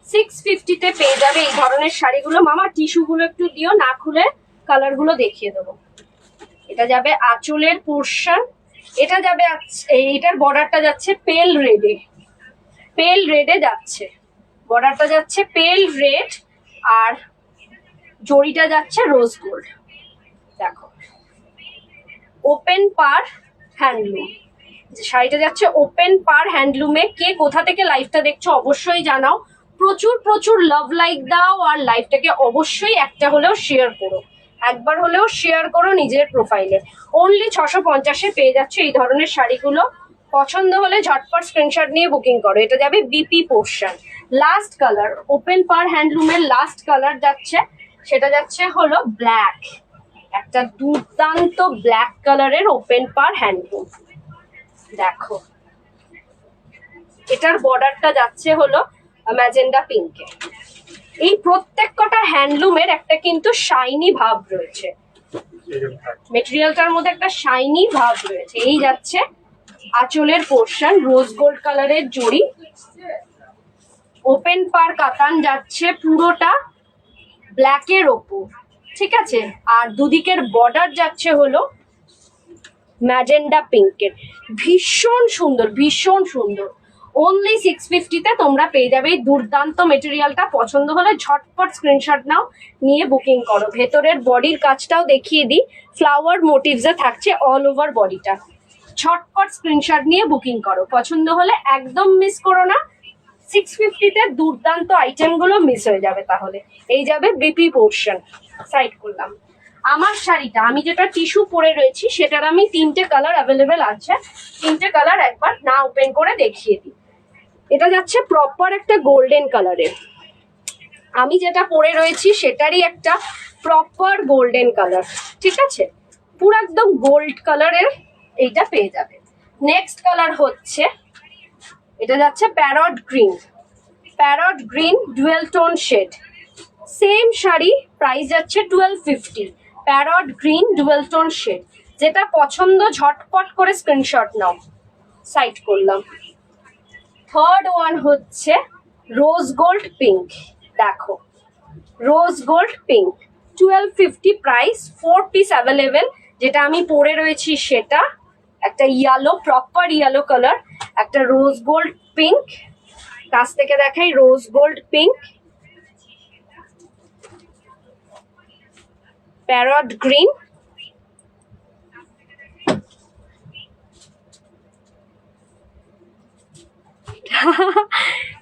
650-তে পেয়ে যাবে এই ধরনের শাড়িগুলো। মামা টিস্যুগুলো একটু দিও, না খুলে কালারগুলো দেখিয়ে দেবো। এটা যাবে আঁচলের পোর্শন, এটা যাবে এইটার বর্ডারটা যাচ্ছে পেল রেডে যাচ্ছে, বর্ডারটা যাচ্ছে পেল রেড, আর জড়িটা যাচ্ছে রোজ গোল্ড। দেখো ওপেন পার হ্যান্ডলুম, শাড়িটা যাচ্ছে ওপেন পার হ্যান্ডলুমে। কে কোথা থেকে লাইভটা দেখছো অবশ্যই জানাও, প্রচুর প্রচুর লাভ লাইক দাও, আর লাইভটাকে অবশ্যই একটা হলেও শেয়ার করো, একবার হলেও শেয়ার করো নিজের প্রোফাইলে। অনলি 650-এ পেয়ে যাচ্ছে এই ধরনের শাড়িগুলো। পছন্দ হলে ঝটপট স্ক্রিনশট নিয়ে বুকিং করো। এটা যাবে BP portion. Last colour open পার হ্যান্ডলুমের লাস্ট কালার যাচ্ছে, সেটা যাচ্ছে হলো ব্ল্যাক, একটা দুর্দান্ত ব্ল্যাক কালারের ওপেন পার হ্যান্ডলুম। দেখো এটার বর্ডারটা যাচ্ছে হলো ম্যাজেন্ডা পিঙ্কে। এই প্রত্যেক কটা হ্যান্ডলুমের একটা কিন্তু শাইনি ভাব রয়েছে, মেটেরিয়ালটার মধ্যে একটা শাইনি ভাব রয়েছে। এই যাচ্ছে আঁচলের পোর্শন, রোজ গোল্ড কালারের জড়ি, ওপেন পার কাতান যাচ্ছে পুরোটা ব্ল্যাকের ওপর, ঠিক আছে। আর দুদিকের বর্ডার যাচ্ছে হলো ম্যাজেন্ডা পিঙ্কের। ভীষণ সুন্দর, ভীষণ সুন্দর। অনলি 650-তে তোমরা পেয়ে যাবে এই দুর্দান্ত মেটেরিয়ালটা। পছন্দ হলে ঝটপট স্ক্রিনশট নাও, নিয়ে বুকিং করো। ভেতরের বডির কাজটাও দেখিয়ে দিই, ফ্লাওয়ার মোটিভসে থাকছে অল ওভার বডিটা। ঝটপট স্ক্রিনশট নিয়ে বুকিং করো, পছন্দ হলে একদম মিস করো না। 650-তে দুর্দান্ত আইটেমগুলো মিস হয়ে যাবে তাহলে। এই যাবে বিপি পোর্শন, সাইড করলাম। আমার শাড়িটা আমি যেটা টিস্যু পরে রয়েছি সেটার আমি 3টে কালার অ্যাভেলেবেল আছে, 3টে কালার একবার না ওপেন করে দেখিয়ে দিই। এটা যাচ্ছে প্রপার একটা গোল্ডেন কালারের, আমি যেটা পরে রয়েছি সেটারই একটা প্রপার গোল্ডেন কালার, ঠিক আছে, পুরো একদম গোল্ড কালারের এইটা পেয়ে যাবে। নেক্সট কালার হচ্ছে এটা যাচ্ছে parrot green dual tone shade. Same sari, price যাচ্ছে 1250। Parrot green dual tone shade, যেটা পছন্দ ঝটপট করে স্ক্রিনশট নাও, সাইড করলাম। থার্ড ওয়ান হচ্ছে রোজ গোল্ড পিঙ্ক। দেখো rose gold pink, 1250 price, 4 piece available. যেটা আমি পরে রয়েছি সেটা একটা ইয়েলো, প্রপার ইয়েলো কালার, একটা রোজ গোল্ড পিঙ্ক, কাছ থেকে দেখাই rose gold pink, parrot green,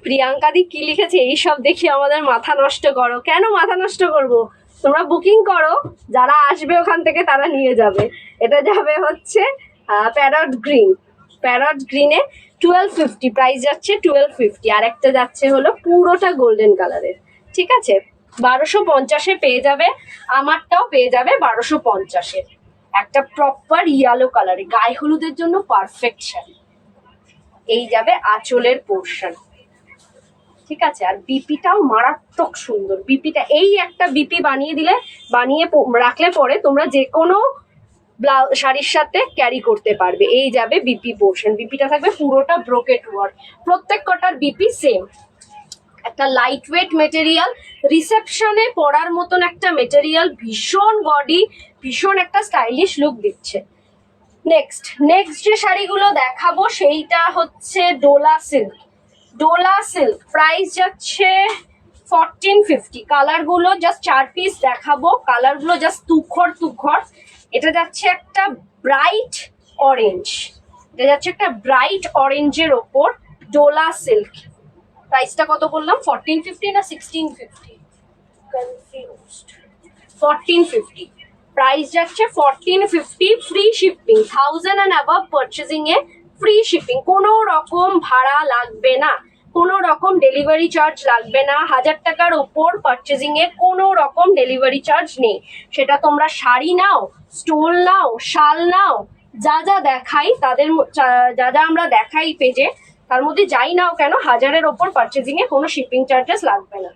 Priyanka দি কি লিখেছে, এইসব দেখি আমাদের মাথা নষ্ট করো। কেন মাথা নষ্ট করব, তোমরা বুকিং করো, যারা আসবে ওখান থেকে তারা নিয়ে যাবে। এটা যাবে হচ্ছে প্যারট গ্রিনে 1250, প্রাইস যাচ্ছে 1250। আর একটা যাচ্ছে হলো পুরোটা গোল্ডেন কালারের, ঠিক আছে, 1250-এ পেয়ে যাবে। আমারটাও পেয়ে যাবে 1250-এ, একটা প্রপার ইয়েলো কালারে, গায়ে হলুদের জন্য পারফেক্ট শাড়ি। এই যাবে আঁচলের পোর্শন, ঠিক আছে। আর বিপিটাও মারাত্মক সুন্দর। বিপিটা এই একটা বিপি বানিয়ে রাখলে পরে তোমরা যে কোনো শাড়ির সাথে ক্যারি করতে পারবে। এই যাবে বিপি পোর্শন, বিপিটা থাকবে পুরোটা ব্রোকেট ওয়ার্ক, প্রত্যেক কটার বিপি সেম। একটা লাইট ওয়েট মেটেরিয়াল, রিসেপশনে পরার মতন একটা মেটেরিয়াল, ভীষণ গডি, ভীষণ একটা স্টাইলিশ লুক দিচ্ছে। নেক্সট যে শাড়িগুলো দেখাবো সেইটা হচ্ছে ডোলা সিল্ক, প্রাইস যাচ্ছে 1450। কালারগুলো জাস্ট 4 পিস দেখাবো, কালারগুলো জাস্ট তুখর। এটা যাচ্ছে একটা ব্রাইট অরেঞ্জের ওপর ডোলা সিল্ক। প্রাইসটা কত বললাম, 1450 না 1650? কনফিউজড। 1450 প্রাইস যাচ্ছে, 1450। Free shipping, 1000 and above purchasing এ ফ্রি শিপিং, কোনো রকম ভাড়া লাগবে না, কোনো রকম ডেলিভারি চার্জ লাগবে না। 1000 টাকার ওপর পারচেজিং এ কোনো রকম ডেলিভারি চার্জ নেই। সেটা তোমরা শাড়ি নাও, স্টোল নাও, শাল নাও, যা যা দেখাই যা যা আমরা দেখাই পেজে, তার মধ্যে যাই নাও কেন 1000-এর ওপর পারচেজিং এ কোনো শিপিং চার্জেস লাগবে না।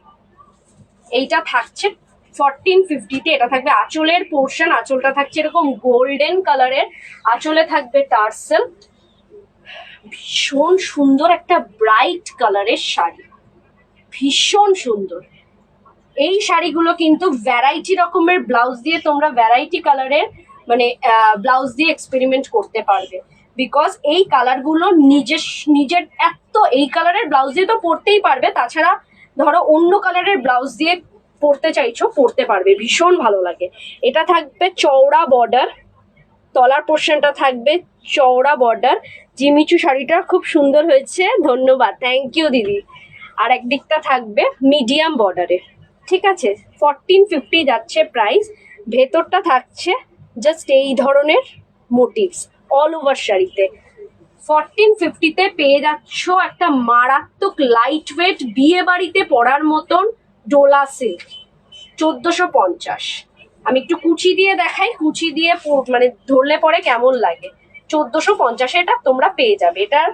এইটা থাকছে 1450-তে। এটা থাকবে আঁচলের পোর্শন, আঁচলটা থাকছে এরকম গোল্ডেন কালারের, আঁচলে থাকবে টার্সেল। ভীষণ সুন্দর একটা ব্রাইট কালারের শাড়ি, ভীষণ সুন্দর। এই শাড়িগুলো কিন্তু ভ্যারাইটি রকমের ব্লাউজ দিয়ে তোমরা ভ্যারাইটি কালারের মানে ব্লাউজ দিয়ে এক্সপেরিমেন্ট করতে পারবে, বিকজ এই কালারগুলো নিজের এত এই কালারের ব্লাউজ দিয়ে তো পরতেই পারবে, তাছাড়া ধরো অন্য কালারের ব্লাউজ দিয়ে পরতে চাইছো পরতে পারবে, ভীষণ ভালো লাগে। এটা থাকবে চওড়া বর্ডার, তলার পোর্শনটা থাকবে চওড়া বর্ডার। জিমিচু শাড়িটা খুব সুন্দর হয়েছে, ধন্যবাদ, থ্যাংক ইউ দিদি। আর একদিকটা থাকবে মিডিয়াম বর্ডারে, ঠিক আছে। 1450 যাচ্ছে প্রাইস। ভেতরটা থাকছে জাস্ট এই ধরনের মোটিভস অল ওভার শাড়িতে। 1450-তে পেয়ে যাচ্ছ একটা মারাত্মক লাইট ওয়েট বিয়ে বাড়িতে পরার মতন ডোলা সিল্ক, 1450। আমি একটু কুচি দিয়ে দেখাই, কুচি দিয়ে মানে ধরলে পরে কেমন লাগে। 1450-এ এটা তোমরা পেয়ে যাবে। এটার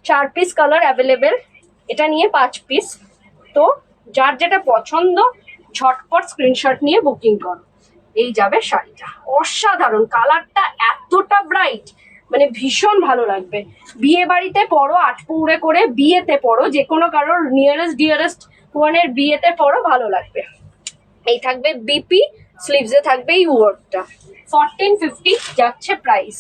4 পিস কালার অ্যাভেলেবেল, এটা নিয়ে 5 পিস। তো যার যেটা পছন্দ ঝটপট স্ক্রিনশট নিয়ে বুকিং করো। এই যাবে শাড়িটা, অসাধারণ কালারটা, এতটা ব্রাইট, মানে ভীষণ ভালো লাগবে। বিয়ে বাড়িতে পরো, আটপৌরে করে বিয়েতে পরো, যে কোনো কারোর নিয়ারেস্ট ডিয়ারেস্ট ওয়ানের বিয়েতে পরো, ভালো লাগবে। এই থাকবে বিপি, স্লিভসে থাকবে এই ওয়ার্কটা। 1450 যাচ্ছে প্রাইস।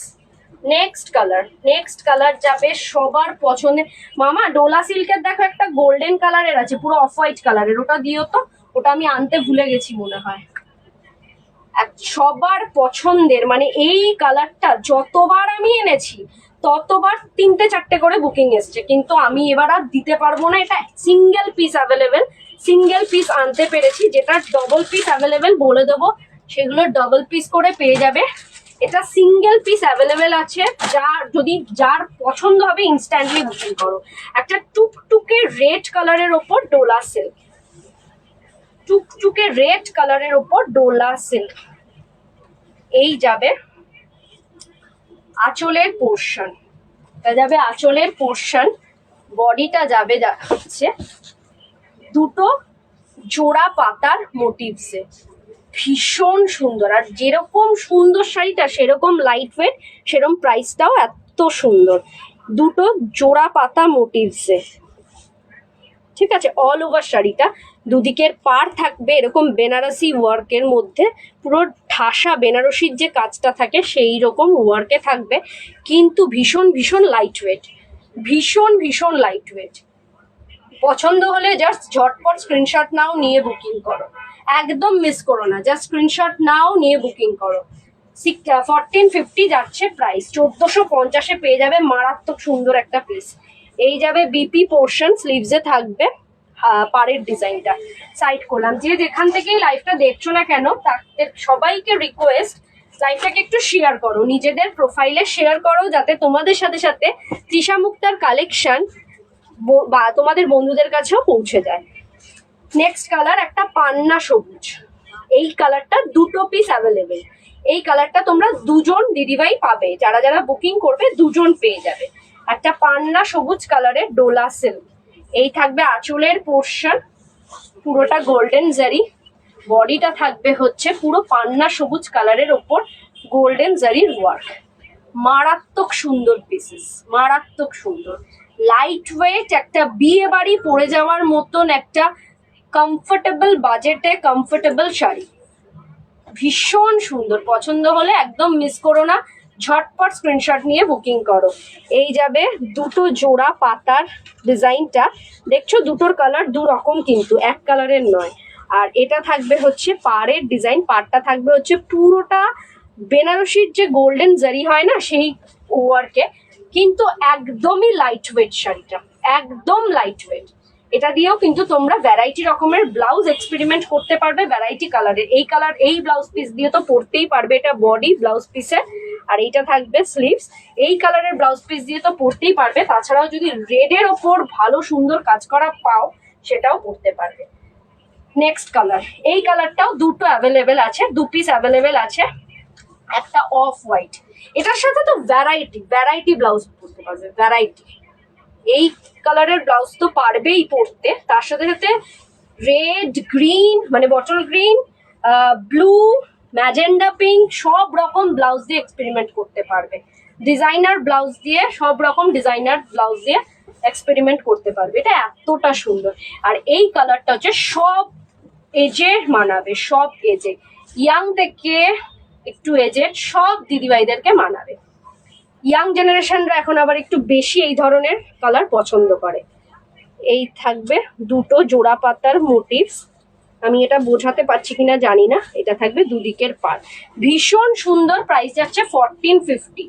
নেক্সট কালার যাবে সবার পছন্দের। মামা ডোলা সিল্কের দেখো একটা গোল্ডেন কালারের আছে, পুরো অফ হোয়াইট কালারের, ওটা দিও তো, ওটা আমি আনতে ভুলে গেছি মনে হয়। সবার পছন্দের, মানে এই কালারটা যতবার আমি এনেছি ততবার 3-4টে করে বুকিং এসছে, কিন্তু আমি এবার আর দিতে পারবো না। এটা single piece available, single piece আনতে পেরেছি। যেটা ডবল পিস অ্যাভেলেবেল বলে দেবো, সেগুলো ডবল পিস করে পেয়ে যাবে। এটা সিঙ্গেল পিস অ্যাভেলেবেল আছে, যার পছন্দ হবে ইনস্ট্যান্টলি বুকিং করো। একটা টুকটুকে রেড কালারের ওপর ডোলা সিল্ক, টুকটুকে রেড কালারের ওপর ডোলা সিল্ক। এই যাবে আঁচলের পোর্শন, যাবে আঁচলের পোর্শন। বডিটা যাবে হচ্ছে দুটো জোড়া পাতার মোটিভসে, ভীষণ সুন্দর। আর যেরকম সুন্দর শাড়িটা সেরকম লাইট ওয়েট, সেরকম প্রাইসটাও এত সুন্দর। দুটো জোড়া পাতা মোটিভসে, ঠিক আছে। অল ওভার শাড়িটা দুদিকের পার থাকবে এরকম বেনারসি ওয়ার্কের মধ্যে, পুরো ঠাসা বেনারসির যে কাজটা থাকে সেই রকম ওয়ার্কে থাকবে, কিন্তু ভীষণ ভীষণ লাইট ওয়েট, ভীষণ লাইট ওয়েট। পছন্দ হলে জাস্ট ঝটপট স্ক্রিনশট নাও, নিয়ে বুকিং করো, একদম মিস করো না, জাস্ট স্ক্রিনশট নাও, নিয়ে বুকিং করো। 1450 যাচ্ছে প্রাইস। 1450-এ পেয়ে যাবে মারাত্মক সুন্দর একটা পিস। এই যাবে বিপি পোর্শন, স্লিভসে থাকবে পাড়ের ডিজাইনটা। সাইড করলাম, যে যেখান থেকেই লাইভটা দেখছো না কেন তাদের সবাইকে রিকোয়েস্ট, লাইভটাকে একটু শেয়ার করো, নিজেদের প্রোফাইলে শেয়ার করো, যাতে তোমাদের সাথে সাথে তৃষা মুক্তার কালেকশন বা তোমাদের বন্ধুদের কাছেও পৌঁছে যায়। নেক্সট কালার একটা পান্না সবুজ, এই কালারটা 2 পিস অ্যাভেলেবেল। এই কালারটা তোমরা 2জন দিদিভাই পাবে, যারা যারা বুকিং করবে 2জন পেয়ে যাবে। একটা পান্না সবুজ কালারের ডোলা সিল্ক। এই থাকবে আঁচলের পোর্শন, পুরোটা গোল্ডেন জারি। বডিটা থাকবে হচ্ছে পুরো পান্না সবুজ কালারের ওপর গোল্ডেন জারির ওয়ার্ক। মারাত্মক সুন্দর পিসেস, মারাত্মক সুন্দর, লাইট ওয়েট, একটা বিয়ে বাড়ি পরে যাওয়ার মতন একটা কমফোর্টেবল বাজেটে কমফোর্টেবল শাড়ি, ভীষণ সুন্দর। পছন্দ হলে একদম মিস করো না, ঝটপট স্ক্রিনশট নিয়ে বুকিং করো। এই যাবে দুটো জোড়া পাতার ডিজাইনটা, দেখছো দুটোর কালার 2 রকম, কিন্তু এক কালারের নয়। আর এটা থাকবে হচ্ছে পাড়ের ডিজাইন, পাড়টা থাকবে হচ্ছে পুরোটা বেনারসির যে গোল্ডেন জারি হয় না সেই ওয়ার্কে, কিন্তু একদমই লাইট ওয়েট শাড়িটা, একদম লাইট ওয়েট। এটা দিয়েও কিন্তু তোমরা ভ্যারাইটি রকমের ব্লাউজ এক্সপেরিমেন্ট করতে পারবে, ভ্যারাইটি কালারের। এই ব্লাউজ পিস দিয়ে তো পরতেই পারবে, এটা বডি ব্লাউজ পিসের। আর এইটা থাকবে স্লিভস। এই কালারের ব্লাউজ পিস দিয়ে তো পরতেই পারবে, তাছাড়াও যদি রেডের ওপর ভালো সুন্দর কাজ করা পাও সেটাও পরতে পারবে। নেক্সট কালার, এই কালারটাও দুটো অ্যাভেলেবেল আছে, 2 পিস অ্যাভেলেবেল আছে। একটা অফ হোয়াইট, এটার সাথে তো ভ্যারাইটি ব্লাউজ পরতে পারবে, ভ্যারাইটি। এই কালারের ব্লাউজ তো পারবেই পরতে, তার সাথে সাথে রেড, গ্রিন মানে bottle green, blue, magenta pink, সব রকম ব্লাউজ দিয়ে এক্সপেরিমেন্ট করতে পারবে। ডিজাইনার ব্লাউজ দিয়ে, সব রকম ডিজাইনার ব্লাউজ দিয়ে এক্সপেরিমেন্ট করতে পারবে। এটা এতটা সুন্দর। আর এই কালারটা হচ্ছে সব এজে মানাবে, সব এজে, ইয়াং থেকে একটু এজেড সব দিদিভাইদেরকে মানাবে। ইয়াং জেনারেশনরা এখন আবার একটু বেশি এই ধরনের কালার পছন্দ করে। এই থাকবে দুটো জোড়া পাতার মোটিভস, আমি এটা বোঝাতে পারছি কিনা জানি না। এটা থাকবে দুদিকের পার, ভীষণ সুন্দর। প্রাইস যাচ্ছে 1450।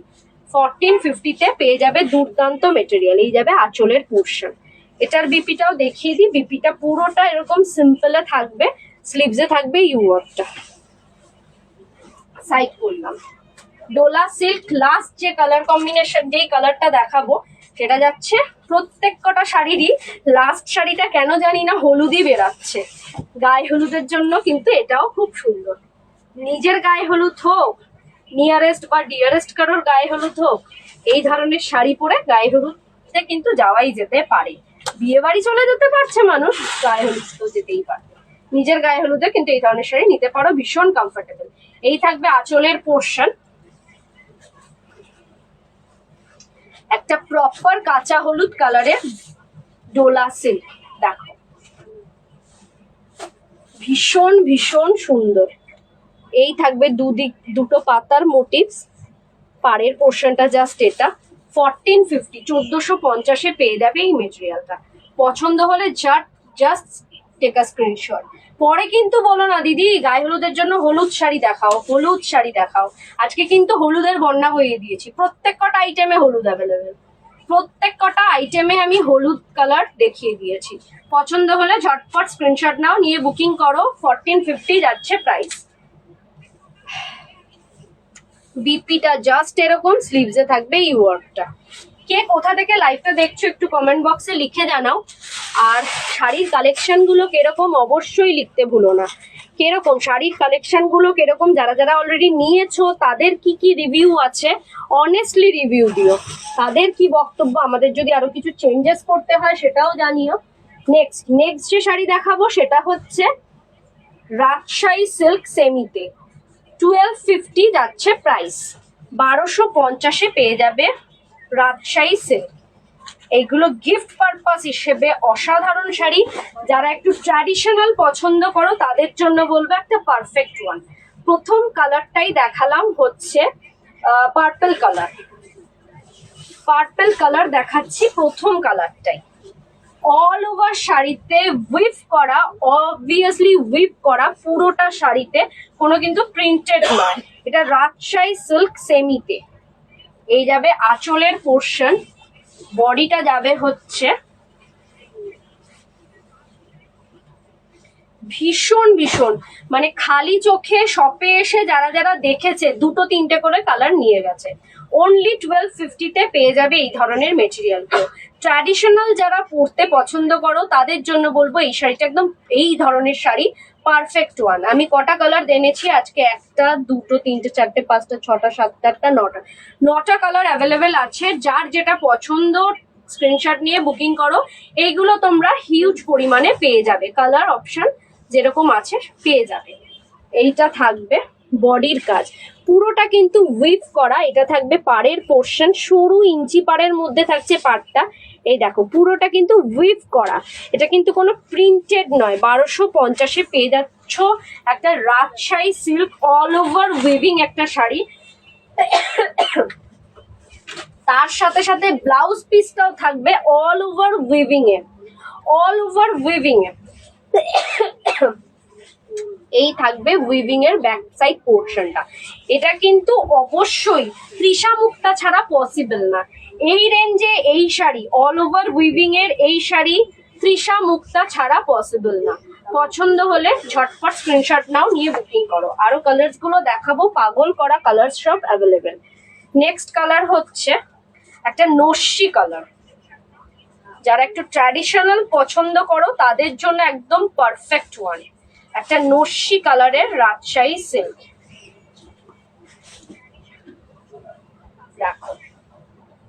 1450-তে পেয়ে যাবে দুর্দান্ত মেটেরিয়াল। এই যাবে আঁচলের পোর্শন। এটার বিপিটাও দেখিয়ে দিই। বিপিটা পুরোটা এরকম সিম্পলে থাকবে, স্লিভসে থাকবে ইউওয়ার্কটা। সাইড করলাম। ডোলা সিল্ক লাস্ট যে কালার কম্বিনেশন, যেই কালারটা দেখাবো সেটা যাচ্ছে প্রত্যেক কটা শাড়িরই লাস্ট শাড়িটা কেন জানি না হলুদই বেরাচ্ছে। গায়ে হলুদের জন্য কিন্তু এটাও খুব সুন্দর। নিজের গায়ে হলুদ হোক, নিয়ারেস্ট বা ডিয়ারেস্ট কারোর গায়ে হলুদ হোক, এই ধরনের শাড়ি পরে গায়ে হলুদে কিন্তু যাওয়াই যেতে পারে। বিয়ে বাড়ি চলে যেতে পারছে মানুষ, গায়ে হলুদ তো যেতেই পারে। নিজের গায়ে হলুদে কিন্তু এই ধরনের শাড়ি নিতে পারো, ভীষণ কমফোর্টেবল। এই থাকবে আঁচলের পোর্শন, একটা প্রপার কাঁচা হলুদ কালারের ডোলা সিল্ক। দেখো ভীষণ ভীষণ সুন্দর। এই থাকবে দুটো পাতার মোটিভস, পাড়ের পোর্শনটা জাস্ট এটা। 1450, 1450-এ পেয়ে যাবে এই মেটেরিয়ালটা। পছন্দ হলে জাস্ট টেক আ স্ক্রিনশট। পরে কিন্তু বলো না দিদি গায়ে হলুদের জন্য হলুদ শাড়ি দেখাও, হলুদ শাড়ি দেখাও। আজকে কিন্তু হলুদের বন্যা হয়ে দিয়েছি, প্রত্যেক কটা আইটেমে হলুদ অ্যাভেলেবেল, প্রত্যেক কটা আইটেমে আমি হলুদ কালার দেখিয়ে দিয়েছি। পছন্দ হলে ঝটপট স্ক্রিনশট নাও, নিয়ে বুকিং করো। 1450 যাচ্ছে প্রাইস। বিপিটা জাস্ট এরকম, স্লিভসে থাকবে এই ওয়ার্কটা। কে কোথা থেকে লাইভটা দেখছো একটু কমেন্ট বক্সে লিখে জানাও। আর শাড়ির কালেকশন গুলো কিরকম অবশ্যই লিখতে ভুলো না। কিরকম শাড়ির কালেকশন গুলো কিরকম, যারা যারা অলরেডি নিয়েছো তাদের কি কি রিভিউ আছে অনেস্টলি রিভিউ দিও। তাদের কি বক্তব্য, আমাদের যদি আরো কিছু চেঞ্জেস করতে হয় সেটাও জানিও। নেক্সট যে শাড়ি দেখাবো সেটা হচ্ছে রাজশাহী সিল্ক সেমিতে। 1250 যাচ্ছে প্রাইস। 1250-এ পেয়ে যাবে রাজশাহী সিল্ক। এইগুলো গিফট পারপাস হিসেবে অসাধারণ শাড়ি। যারা একটু ট্র্যাডিশনাল পছন্দ করো তাদের জন্য বলবো একটা পারফেক্ট ওয়ান। প্রথম কালারটাই দেখালাম হচ্ছে পার্পল কালার। পার্পল কালার দেখাচ্ছি প্রথম কালারটাই। অল ওভার শাড়িতে উইভ করা, অবভিয়াসলি উইভ করা পুরোটা শাড়িতে, কোনো কিন্তু প্রিন্টেড নয়। এটা রাজশাহী সিল্ক সেমিতে। এই যাবে আঁচলের পোর্শন, বডিটা যাবে হচ্ছে ভীষণ ভীষণ, মানে খালি চোখে শপে এসে যারা যারা দেখেছে দুটো তিনটে করে কালার নিয়ে গেছে। অনলি 1250-তে পেয়ে যাবে এই ধরনের মেটেরিয়ালগুলো। ট্র্যাডিশনাল যারা পরতে পছন্দ করো তাদের জন্য বলবো এই শাড়িটা একদম, এই ধরনের শাড়ি পারফেক্ট ওয়ান। আমি কটা কালার এনেছি আজকে? একটা, দুটো, তিনটে, চারটে, পাঁচটা, ছটা, সাতটা, আটটা, নটা কালার অ্যাভেলেবেল আছে। যার যেটা পছন্দ স্ক্রিনশট নিয়ে বুকিং করো। এইগুলো তোমরা হিউজ পরিমাণে পেয়ে যাবে, কালার অপশন যেরকম আছে পেয়ে যাবে। এইটা থাকবে বডির কাজ, পুরোটা কিন্তু উইভ করা। এটা থাকবে পাড়ের পোর্শন, সরু ইঞ্চি পাড়ের মধ্যে থাকছে পাড়টা। এই দেখো পুরোটা কিন্তু উইভ করা, এটা কিন্তু কোনো প্রিন্টেড নয়। 1250-এ পেয়ে যাচ্ছ একটা Rajshahi silk all over weaving একটা শাড়ি। তার সাথে সাথে ব্লাউজ পিসটাও থাকবে অল ওভার উইভিং এ, অল ওভার উইভিং এ। এই থাকবে উইভিং এর ব্যাক সাইড পোর্শনটা। এটা কিন্তু অবশ্যই তৃষা মুক্তা ছাড়া পসিবল না। এই রেঞ্জে এই শাড়ি অল ওভার উইভিং এর এই শাড়ি তৃষা মুক্তা ছাড়া পসিবল না। পছন্দ হলে ঝটপট স্ক্রিনশট নাও, নিয়ে বুকিং করো। আরো কালার্স গুলো দেখাবো, পাগল করা কালার্স সব অ্যাভেলেবেল। নেক্সট কালার হচ্ছে একটা নস্যি কালার। যারা একটু ট্র্যাডিশনাল পছন্দ করো তাদের জন্য একদম পারফেক্ট ওয়ান। একটা নস্যি কালারের রাজশাহী সিল্ক। দেখো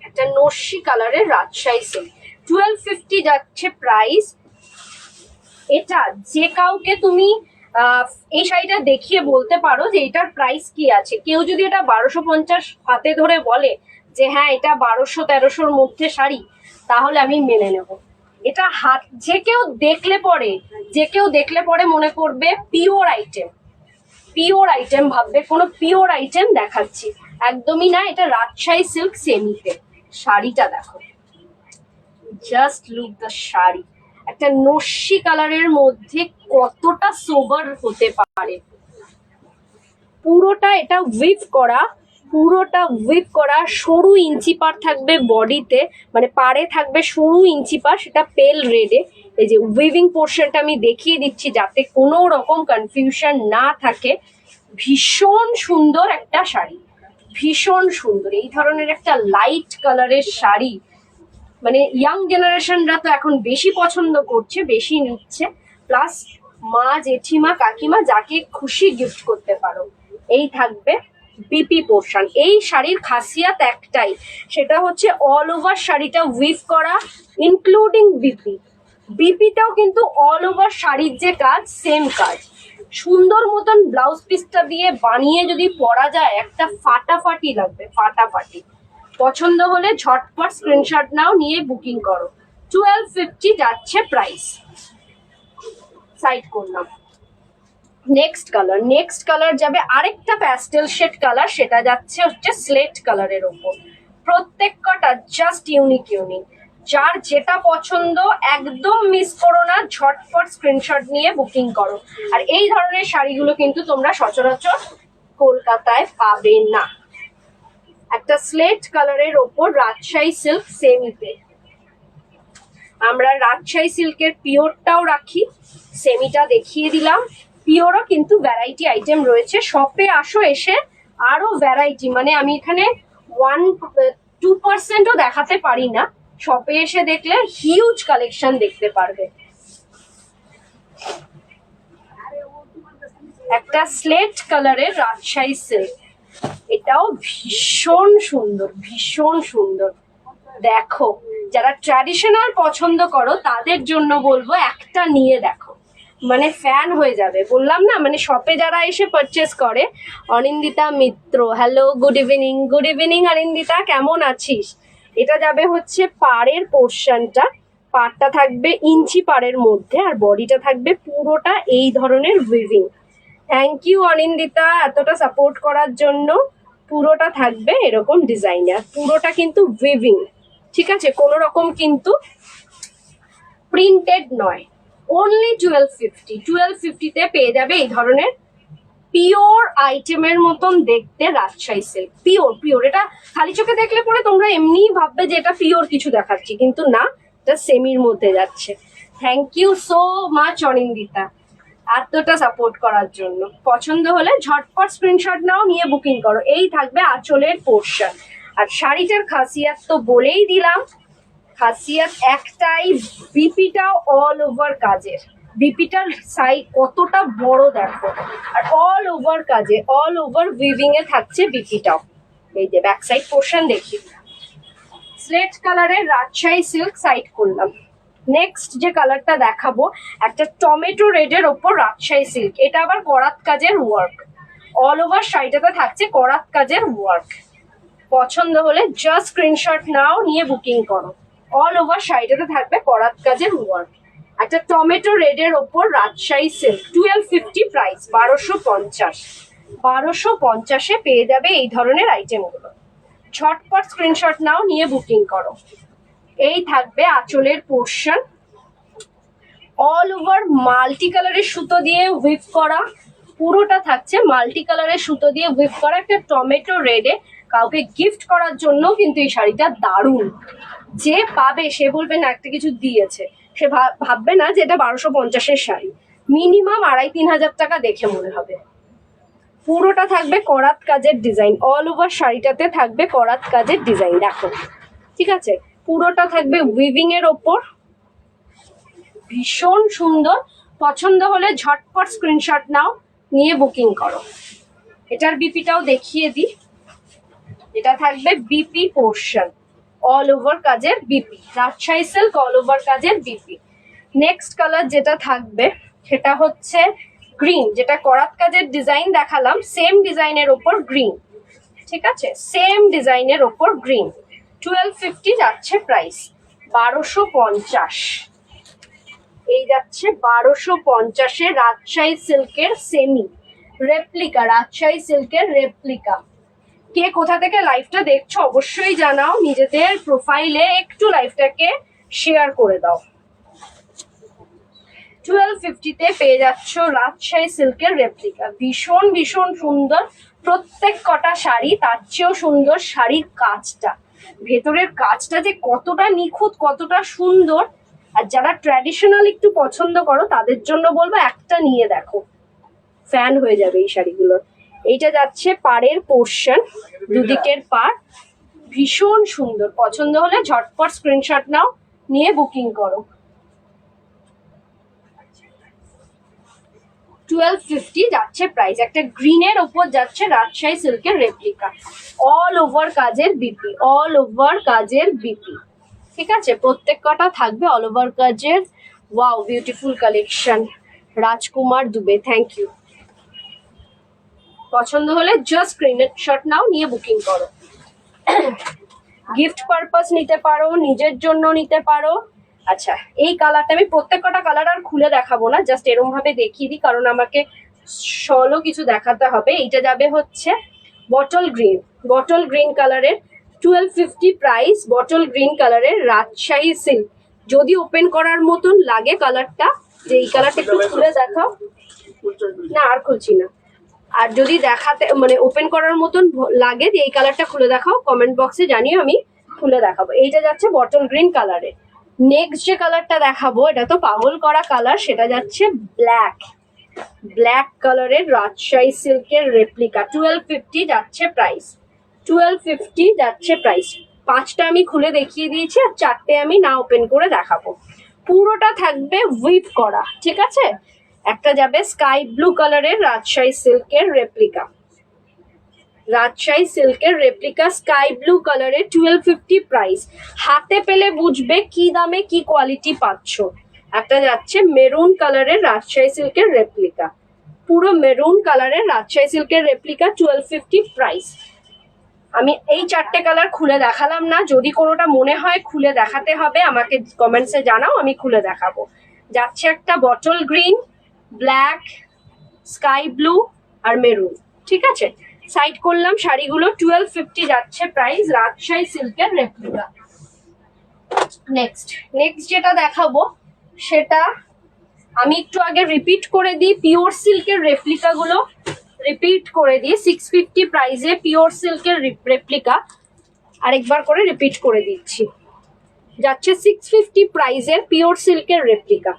একটা নস্যি কালারের রাজশাহী সিল্ক, 1250 যাচ্ছে প্রাইস। এটা যে কাউকে তুমি এই শাড়িটা দেখিয়ে বলতে পারো যে এটার প্রাইস কি আছে, কেউ যদি এটা 1250 হাতে ধরে বলে যে হ্যাঁ এটা 1200-1300-র মধ্যে শাড়ি, তাহলে আমি মেনে নেব। এটা হাত যে কেউ দেখলে পরে মনে করবে পিওর আইটেম ভাববে কোনো পিওর আইটেম দেখাচ্ছি, একদমই না। এটা রাজশাহী সিল্ক সেমিতে। শাড়িটা দেখো, জাস্ট লুক দ্য শাড়ি। একটা নস্যি কালারের মধ্যে কতটা সোবার হতে পারে। পুরোটা এটা উইভ করা সরু ইঞ্চি পার থাকবে বডিতে, মানে পাড়ে থাকবে সরু ইঞ্চি পার, সেটা পেল রেডে। এই যে উইভিং পোর্শনটা আমি দেখিয়ে দিচ্ছি যাতে কোনো রকম কনফিউশন না থাকে। ভীষণ সুন্দর একটা শাড়ি, ভীষণ সুন্দর। এই ধরনের একটা লাইট কালারের শাড়ি মানে ইয়াং জেনারেশনরা তো এখন বেশি পছন্দ করছে, বেশি নিচ্ছে। প্লাস মা, জেঠিমা, কাকিমা যাকে খুশি গিফট করতে পারো। এই থাকবে বিপি পোর্শন। এই শাড়ির খাসিয়াত একটাই, সেটা হচ্ছে অল ওভার শাড়িটা উইভ করা ইনক্লুডিং বিপিটাও কিন্তু অল ওভার শাড়ির যে কাজ সেম কাজ। সুন্দর মতন ব্লাউজ পিসটা দিয়ে বানিয়ে যদি পরা যায় একটা ফাটাফাটি লাগবে, ফাটাফাটি। পছন্দ হলে ঝটপট স্ক্রিনশট নাও, নিয়ে বুকিং করো। 1250 যাচ্ছে প্রাইস। সাইড করলাম। নেক্সট কালার যাবে আরেকটা প্যাস্টেল শেড কালার, সেটা যাচ্ছে হচ্ছে স্লেট কালারের ওপর। প্রত্যেকটা জাস্ট ইউনিক। যার যেটা পছন্দ একদম মিস করো না, ঝটপট স্ক্রিনশট নিয়ে বুকিং করো। আর এই ধরনের শাড়িগুলো কিন্তু তোমরা সচরাচর কলকাতায় পাবে না। একটা স্লেট কালারের ওপর রাজশাহী সিল্ক সেমিতে। আমরা রাজশাহী সিল্কের পিওরটাও রাখি, সেমিটা দেখিয়ে দিলাম। পিওরও কিন্তু ভ্যারাইটি আইটেম রয়েছে। শপে আসো, এসে আরো ভ্যারাইটি, মানে আমি এখানে 1-2%ও দেখাতে পারি না। শপে এসে দেখলে হিউজ কালেকশন দেখতে পারবে। একটা স্লেট কালারের রাজশাহী সিল্ক, এটাও ভীষণ সুন্দর। দেখো যারা ট্র্যাডিশনাল পছন্দ করো তাদের জন্য বলবো একটা নিয়ে দেখো, মানে ফ্যান হয়ে যাবে। বললাম না, মানে শপে যারা এসে পারচেস করে। অনিন্দিতা মিত্র, হ্যালো, গুড ইভিনিং অনিন্দিতা, কেমন আছিস? এটা যাবে হচ্ছে পাড়ের পোর্শনটা, পাড়টা থাকবে ইঞ্চি পাড়ের মধ্যে, আর বডিটা থাকবে পুরোটা এই ধরনের উইভিং। থ্যাংক ইউ অনিন্দিতা এতটা সাপোর্ট করার জন্য। পুরোটা থাকবে এরকম ডিজাইনার, পুরোটা কিন্তু উইভিং, ঠিক আছে? কোনো রকম কিন্তু প্রিন্টেড নয়। অনলি 1250 পেয়ে যাবে এই ধরনের পিওর আইটেমের মতন দেখতে রাজশাহী সিল্ক। পিওর এটা খালি চোখে দেখলে পরে তোমরা এমনি ভাববে যে এটা পিওর কিছু দেখাচ্ছি, কিন্তু না, এটা সেমির মধ্যে যাচ্ছে। Thank you so much Anindita এতটা সাপোর্ট করার জন্য। পছন্দ হলে ঝটপট স্ক্রিনশট নাও, নিয়ে বুকিং করো। এই থাকবে আঁচলের পোর্শন। আর শাড়িটার খাসিয়াত তো বলেই দিলাম, খাসিয়াত একটাই, বিপিটাও অল ওভার কাজের। বিপিটার সাইজ কতটা বড় দেখো, আর অল ওভার কাজে, অল ওভার উইভিং এ থাকছে বিপিটাও। এই যে ব্যাক সাইড পোর্শন দেখি। স্লেট কালারের রাজশাহী সিল্ক সাইড করলাম। নেক্সট যে কালারটা দেখাবো একটা টমেটো রেডের ওপর রাজশাহী সিল্ক। এটা আবার করাত কাজের ওয়ার্ক, অল ওভার শাড়িটাতে থাকছে করাত কাজের ওয়ার্ক। পছন্দ হলে জাস্ট স্ক্রিনশট নাও, নিয়ে বুকিং করো। অল ওভার শাড়িটাতে থাকবে করাত কাজের ওয়ার্ক। একটা টমেটো রেডের ওপর রাজশাহী সিল্ক, 1250 প্রাইস, 1250 পেয়ে যাবে এই ধরনের আইটেমগুলো। ঝটপট স্ক্রিনশট নাও, নিয়ে বুকিং করো। এই থাকবে আঁচলের পোর্শন, অল ওভার মাল্টি কালারের সুতো দিয়ে উইভ করা। পুরোটা থাকছে মাল্টি কালারের সুতো দিয়ে উইভ করা একটা টমেটো রেডে। কাউকে গিফট করার জন্য কিন্তু এই শাড়িটা দারুণ। যে পাবে সে বলবে না একটা কিছু দিয়েছে, সে ভাববে না যে এটা 1250-এর শাড়ি। মিনিমাম 2500-3000 টাকা দেখে মনে হবে। পুরোটা থাকবে করাত কাজের ডিজাইন, অল ওভার শাড়িটাতে থাকবে করাত কাজের ডিজাইন, দেখো ঠিক আছে। পুরোটা থাকবে উইভিং এর ওপর, ভীষণ সুন্দর। পছন্দ হলে ঝটপট স্ক্রিনশট নাও, নিয়ে বুকিং করো। এটার বিপিটাও দেখিয়ে দিই, এটা থাকবে বিপি পোর্শন, অল ওভার কাজের BP, Rajshahi silk all over কাজের বিপি। নেক্সট কালার যেটা থাকবে সেটা হচ্ছে গ্রিন, যেটা করাত কাজের ডিজাইন দেখালাম, সেম ডিজাইনের ওপর গ্রিন, ঠিক আছে, সেম ডিজাইনের ওপর গ্রিন। 1250 যাচ্ছে প্রাইস, 1250। এই যাচ্ছে 1250-এ রাজশাহী সিল্কের সেমি রেপ্লিকা, রাজশাহী সিল্কের রেপ্লিকা। কে কোথা থেকে লাইভটা দেখছো অবশ্যই জানাও, নিজেদের প্রোফাইলে একটু লাইভটাকে শেয়ার করে দাও। 1250-তে পেয়ে যাচ্ছ রাজশাহী সিল্কের রেপ্লিকা, ভীষণ ভীষণ সুন্দর প্রত্যেক কটা শাড়ি। তার চেয়েও সুন্দর শাড়ির কাজটা, ভেতরের কাজটা যে কতটা নিখুঁত, কতটা সুন্দর। আর যারা ট্র্যাডিশনাল একটু পছন্দ করো তাদের জন্য বলবো একটা নিয়ে দেখো, ফ্যান হয়ে যাবে এই শাড়িগুলোর। এইটা যাচ্ছে পাড়ের পোর্শন, দুদিকের পাড়, ভীষণ সুন্দর। পছন্দ হলে ঝটপট স্ক্রিনশট নাও, নিয়ে বুকিং করো। 1250 যাচ্ছে প্রাইস। একটা গ্রিনের ওপর যাচ্ছে রাজশাহী সিল্কের রেপ্লিকা, অল ওভার কাজের বিপি, অল ওভার কাজের বিপি, ঠিক আছে। প্রত্যেক কটা থাকবে অল ওভার কাজের। Wow, beautiful collection, Rajkumar Dubey, thank you. পছন্দ হলে জাস্ট স্ক্রিনশট নাও, নিয়ে বুকিং করো। গিফট পারপাস নিতে পারো, নিজের জন্য নিতে পারো। আচ্ছা, এই কালারটা আমি প্রত্যেক কটা কালার আর খুলে দেখাবো না, জাস্ট এরম ভাবে দেখিয়ে দিই, কারণ আমাকে সলো কিছু দেখাতে হবে। এইটা যাবে হচ্ছে বটল গ্রিন, বটল গ্রিন কালারের, 1250 প্রাইস, বটল গ্রিন কালারের রাজশাহী সিল্ক। যদি ওপেন করার মতন লাগে কালারটা, যে এই কালারটা একটু খুলে দেখাও না, আর খুলছি না। আর যদি দেখাতে মানে ওপেন করার মতন লাগে যে এই কালারটা খুলে দেখাও, কমেন্ট বক্সে জানিও, আমি খুলে দেখাবো। এইটা যাচ্ছে বটল গ্রিন কালারে। নেক্সট যে কালারটা দেখাবো, এটা তো পাগল করা কালার, সেটা যাচ্ছে ব্ল্যাক, ব্ল্যাক কালারের রাজশাহী সিল্কের রেপ্লিকা। 1250 যাচ্ছে প্রাইস, 1250 যাচ্ছে প্রাইস। পাঁচটা আমি খুলে দেখিয়ে দিয়েছি, আর চারটে আমি না ওপেন করে দেখাবো। পুরোটা থাকবে উইভ করা, ঠিক আছে। একটা যাবে স্কাই ব্লু কালারের রাজশাহী সিল্কের রেপ্লিকা, রাজশাহী সিল্কের রেপ্লিকা স্কাই ব্লু কালারের, 1250 প্রাইস। হাতে পেলে বুঝবে কি দামে কি কোয়ালিটি পাচ্ছ। একটা যাচ্ছে মেরুন কালারের রাজশাহী সিল্কের রেপ্লিকা, পুরো মেরুন কালারের রাজশাহী সিল্কের রেপ্লিকা, 1250 প্রাইস। আমি এই চারটে কালার খুলে দেখালাম না, যদি কোনোটা মনে হয় খুলে দেখাতে হবে আমাকে কমেন্টসে জানাও, আমি খুলে দেখাবো। যাচ্ছে একটা bottle green, black, sky blue আর মেরুন, ঠিক আছে। সাইড করলাম শাড়িগুলো, 1250 যাচ্ছে প্রাইস, রাজশাহী সিল্কের রেপ্লিকা। নেক্সট যেটা দেখাবো সেটা আমি একটু আগে রিপিট করে দিই, পিওর সিল্কের রেপ্লিকা গুলো রিপিট করে দিই। 650 প্রাইসে পিওর সিল্কের রেপ্লিকা, আরেকবার করে রিপিট করে দিচ্ছি। যাচ্ছে 650 প্রাইসের পিওর সিল্কের রেপ্লিকা,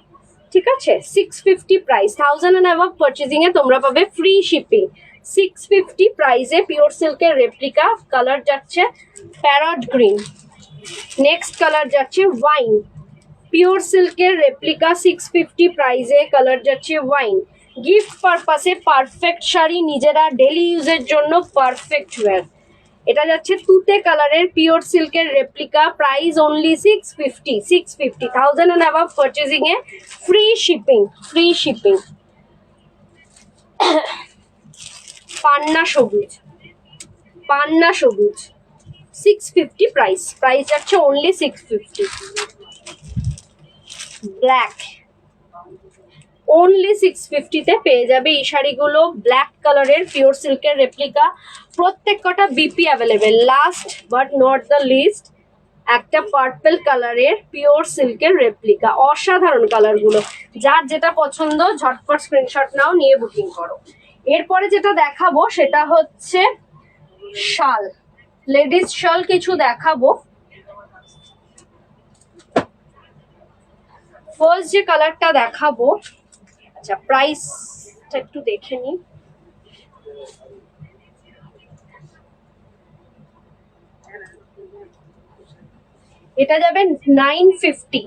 ঠিক আছে। 650 প্রাইস, 1000 and above পারচেজিং এ তোমরা পাবে ফ্রি শিপিং। 650 প্রাইসে পিওর সিল্কের রেপ্লিকা। কালার যাচ্ছে প্যারট গ্রিন, নেক্সট কালার যাচ্ছে ওয়াইন, পিওর সিল্কের রেপ্লিকা 650 প্রাইসে, কালার যাচ্ছে ওয়াইন। গিফট পারপাসে পারফেক্ট শাড়ি, নিজেরা ডেলি ইউজের জন্য পারফেক্ট ওয়্যার। এটা যাচ্ছে তুতে কালারের পিওর সিল্কের replica, price only 650, 650, 1000 and above purchasing এ ফ্রি শিপিং, ফ্রি শিপিং। পান্না সবুজ, পান্না সবুজ 650 প্রাইস, প্রাইস যাচ্ছে অনলি 650। ব্ল্যাক অনলি 650-তে পেয়ে যাবে এই শাড়িগুলো, ব্ল্যাক কালারের পিওর সিল্কের রেপ্লিকা। প্রত্যেক কটা BP available. Last but not the least একটা পার্পল কালারের পিওর সিল্কের রেপ্লিকা, অসাধারণ কালারগুলো। যার যেটা পছন্দ ঝটপট স্ক্রিনশট নাও, নিয়ে বুকিং করো। এরপরে যেটা দেখাবো সেটা হচ্ছে শাল, লেডিস শাল কিছু দেখাবো। ফার্স্ট যে কালারটা দেখাবো, আচ্ছা প্রাইসটা একটু দেখে নিই। এটা যাবে 950,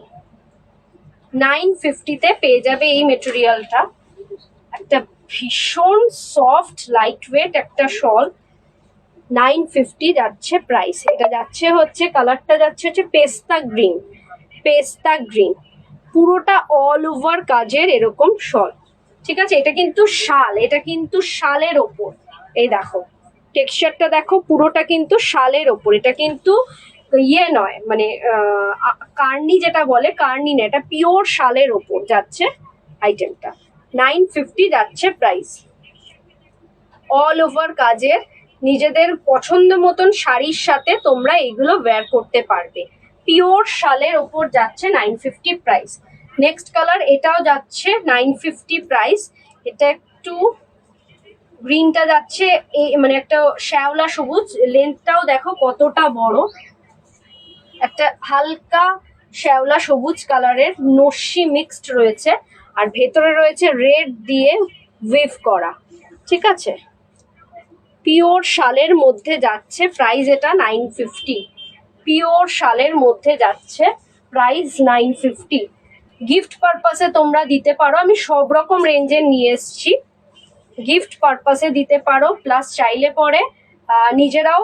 950-তে পেয়ে যাবে এই মেটেরিয়ালটা। একটা ভীষণ সফট লাইট ওয়েট একটা শল, 950 যাচ্ছে প্রাইস। এটা যাচ্ছে হচ্ছে, কালারটা যাচ্ছে হচ্ছে পেস্তা গ্রিন, পেস্তা গ্রিন, পুরোটা অল ওভার কাজের এরকম শল। ঠিক আছে, এটা কিন্তু শাল, এটা কিন্তু শালের ওপর, এই দেখো টেক্সচারটা দেখো, পুরোটা কিন্তু শালের ওপর। এটা কিন্তু ইয়ে নয়, মানে কার্নি যেটা বলে, কার্নি না, এটা পিওর শালের ওপর যাচ্ছে আইটেমটা। 950 যাচ্ছে প্রাইস, অল ওভার কাজের। নিজেদের পছন্দ মতন শাড়ির সাথে তোমরা এগুলো ওয়্যার করতে পারবে। পিওর শালের ওপর যাচ্ছে 950 প্রাইস। নেক্সট কালার, এটাও যাচ্ছে 950 প্রাইস। এটা একটু গ্রিনটা যাচ্ছে এই মানে একটা শ্যাওলা সবুজ, লেন্থটাও দেখো কতটা বড়, একটা হালকা শ্যাওলা সবুজ কালারের নস্যি মিক্সড রয়েছে, আর ভেতরে রয়েছে রেড দিয়ে ওয়েভ করা। ঠিক আছে, পিওর শালের মধ্যে যাচ্ছে প্রাইস, এটা 950, পিওর শালের মধ্যে যাচ্ছে প্রাইস 950। গিফট পারপাসে তোমরা দিতে পারো, আমি সব রকম রেঞ্জের নিয়ে এসছি, গিফট পারপাসে দিতে পারো। প্লাস চাইলে পরে নিজেরাও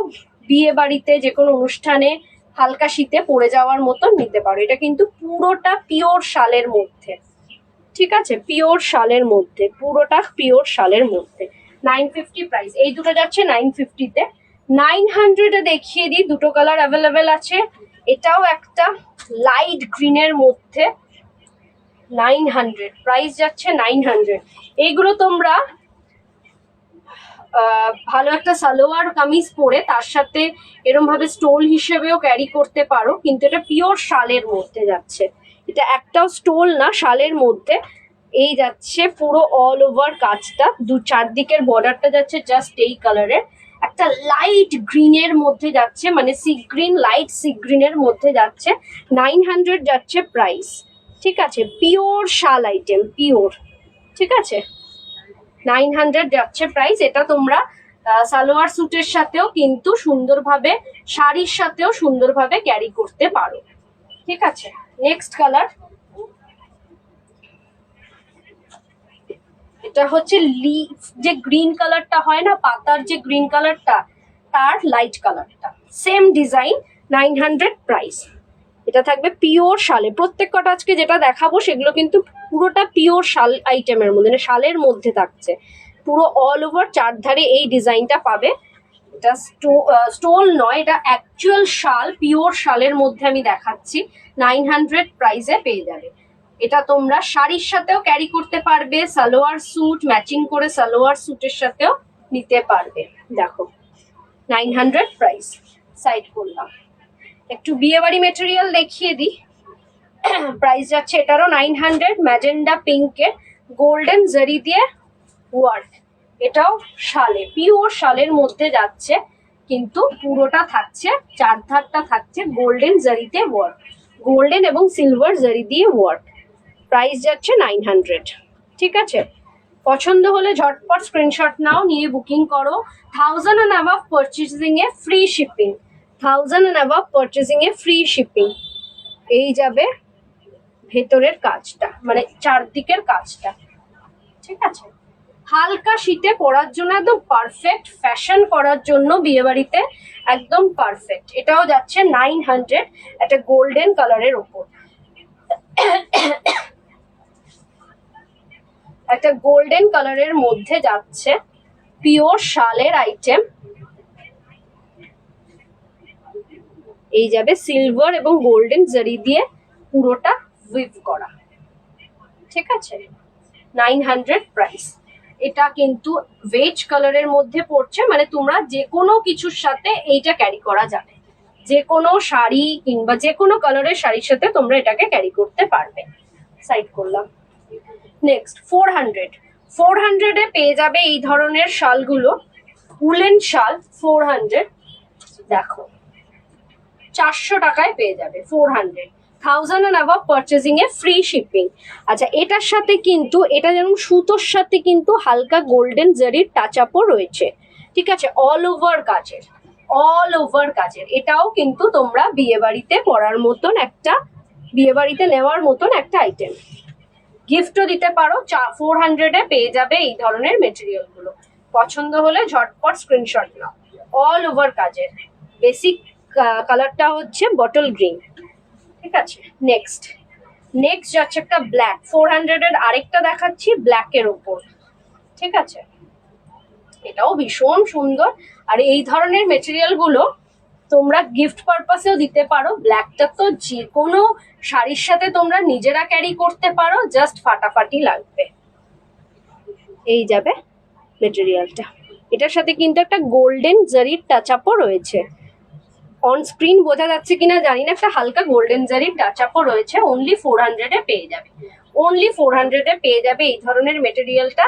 বিয়ে বাড়িতে যে কোনো অনুষ্ঠানে হালকা শীতে পরে যাওয়ার মতন নিতে পারো। এটা কিন্তু পুরোটা পিওর শালের মধ্যে। ঠিক আছে, পিওর শালের মধ্যে, পুরোটা পিওর শালের মধ্যে। 950 প্রাইস। এই দুটো যাচ্ছে 950-তে। 900-এ দেখিয়ে দিই, দুটো কালার অ্যাভেলেবেল আছে। এটাও একটা লাইট গ্রিনের মধ্যে, 900 প্রাইস যাচ্ছে 900। এইগুলো তোমরা ভালো একটা সালোয়ার কামিজ পরে তার সাথে এরম ভাবে স্টোল হিসেবেও ক্যারি করতে পারো, কিন্তু এটা পিওর শালের মধ্যে যাচ্ছে। এটা একটাও স্টোল না, শালের মধ্যে। এই যাচ্ছে পুরো অল ওভার কাজটা, চারদিকের বর্ডারটা যাচ্ছে জাস্ট এই কালারের। একটা লাইট গ্রিনের মধ্যে যাচ্ছে, মানে সি গ্রিন, লাইট সি গ্রিনের মধ্যে যাচ্ছে। 900 যাচ্ছে প্রাইস। ঠিক আছে, পিওর শাল আইটেম, পিওর। ঠিক আছে, 900 যাচ্ছে প্রাইস। এটা তোমরা সালোয়ার স্যুটের সাথেও কিন্তু সুন্দরভাবে, শাড়ির সাথেও সুন্দরভাবে ক্যারি করতে পারো। ঠিক আছে, নেক্সট কালার, এটা হচ্ছে লিফ যে গ্রিন কালারটা হয় না, পাতার যে গ্রিন কালারটা, তার লাইট কালারটা, সেম ডিজাইন, 900 প্রাইস। এটা থাকবে পিওর শালে। প্রত্যেক কটা আজকে যেটা দেখাবো সেগুলো কিন্তু পুরোটা পিওর শাল আইটেমের মধ্যে, মানে শালের মধ্যে থাকছে। পুরো অল ওভার চারধারে এই ডিজাইনটা পাবে। এটা স্টোল নয়, এটা অ্যাকচুয়াল শাল, পিওর শালের মধ্যে আমি দেখাচ্ছি। 900 প্রাইসে পেয়ে যাবে। এটা তোমরা শাড়ির সাথেও ক্যারি করতে পারবে, সালোয়ার স্যুট ম্যাচিং করে সালোয়ার স্যুটের সাথেও নিতে পারবে। দেখো 900 প্রাইস। সাইড করলাম। একটু বিয়েবাড়ি মেটেরিয়াল দেখিয়ে দিই। প্রাইস যাচ্ছে এটারও 900, ম্যাজেন্ডা পিঙ্কের গোল্ডেন জারি দিয়ে ওয়ার্ক। এটাও শালে, পিওর শালের মধ্যে যাচ্ছে, কিন্তু পুরোটা থাকছে, চারধারটা থাকছে গোল্ডেন জারিতে ওয়ার্ক, গোল্ডেন এবং সিলভার জারি দিয়ে ওয়ার্ক। প্রাইস যাচ্ছে 900। ঠিক আছে, পছন্দ হলে ঝটপট স্ক্রিনশট নাও, নিয়ে বুকিং করো। 1000 and above পারচেজিং এ free shipping, 1000 and above purchasing এ ফ্রি শিপিং। এই যাবে ভেতরের কাজটা, মানে চারদিকের কাজটা। ঠিক আছে, হালকা শীতে পরার জন্য একদম পারফেক্ট, ফ্যাশন করার জন্য বিয়ে বাড়িতে একদম পারফেক্ট। এটাও যাচ্ছে 900, একটা গোল্ডেন কালারের ওপর, একটা গোল্ডেন কালারের মধ্যে যাচ্ছে, পিওর শালের আইটেম। এই যাবে সিলভার এবং গোল্ডেন জারি দিয়ে পুরোটা উইভ করা। ঠিক আছে, 900 প্রাইস। এটা কিন্তু ভেজ কালারের মধ্যে পড়ছে, মানে তোমরা যে কোনো কিছুর সাথে এইটা ক্যারি করা যাবে, যে কোনো শাড়ি কিংবা যে কোনো কালারের শাড়ির সাথে তোমরা এটাকে ক্যারি করতে পারবে। সাইড করলাম। নেক্সট 400 এ পেয়ে যাবে এই ধরনের শালগুলো, উলেন শাল 400। দেখো 400 টাকায় পেয়ে যাবে 400, 1000 and above পারচেজিং এ ফ্রি শিপিং। আচ্ছা, এটার সাথে কিন্তু, এটা যেমন সুতোর সাথে কিন্তু হালকা গোল্ডেন জারির টাচ আপও রয়েছে। ঠিক আছে, অল ওভার কাজের, অল ওভার কাজের। এটাও কিন্তু তোমরা বিয়ে বাড়িতে পরার মতন একটা, বিয়ে বাড়িতে নেওয়ার মতন একটা আইটেম, গিফটও দিতে পারো। 400-এ পেয়ে যাবে এই ধরনের মেটেরিয়াল গুলো। পছন্দ হলে ঝটপট স্ক্রিনশট নাও। অল ওভার কাজের, বেসিক কালারটা হচ্ছে বটল গ্রিন, ঠিক আছে। নেক্সট যাচ্ছে একটা ব্ল্যাক, 400-এর আরেকটা দেখাচ্ছি ব্ল্যাকের ওপর, ঠিক আছে। এটাও ভীষণ সুন্দর। আর এই ধরনের মেটেরিয়াল গুলো তোমরা গিফট পারপাসেও দিতে পারো। ব্ল্যাকটা তো যে কোনো শাড়ির সাথে তোমরা নিজেরা ক্যারি করতে পারো, জাস্ট ফাটাফাটি লাগবে। এই যাবে মেটেরিয়ালটা। এটার সাথে কিন্তু একটা গোল্ডেন জারির টাচ আপও রয়েছে। অন স্ক্রিন বোঝা যাচ্ছে কিনা জানি না, একটা হালকা গোল্ডেন জারির টাচ আপও রয়েছে। অনলি 400-এ পেয়ে যাবে, অনলি 400-এ পেয়ে যাবে এই ধরনের মেটেরিয়ালটা।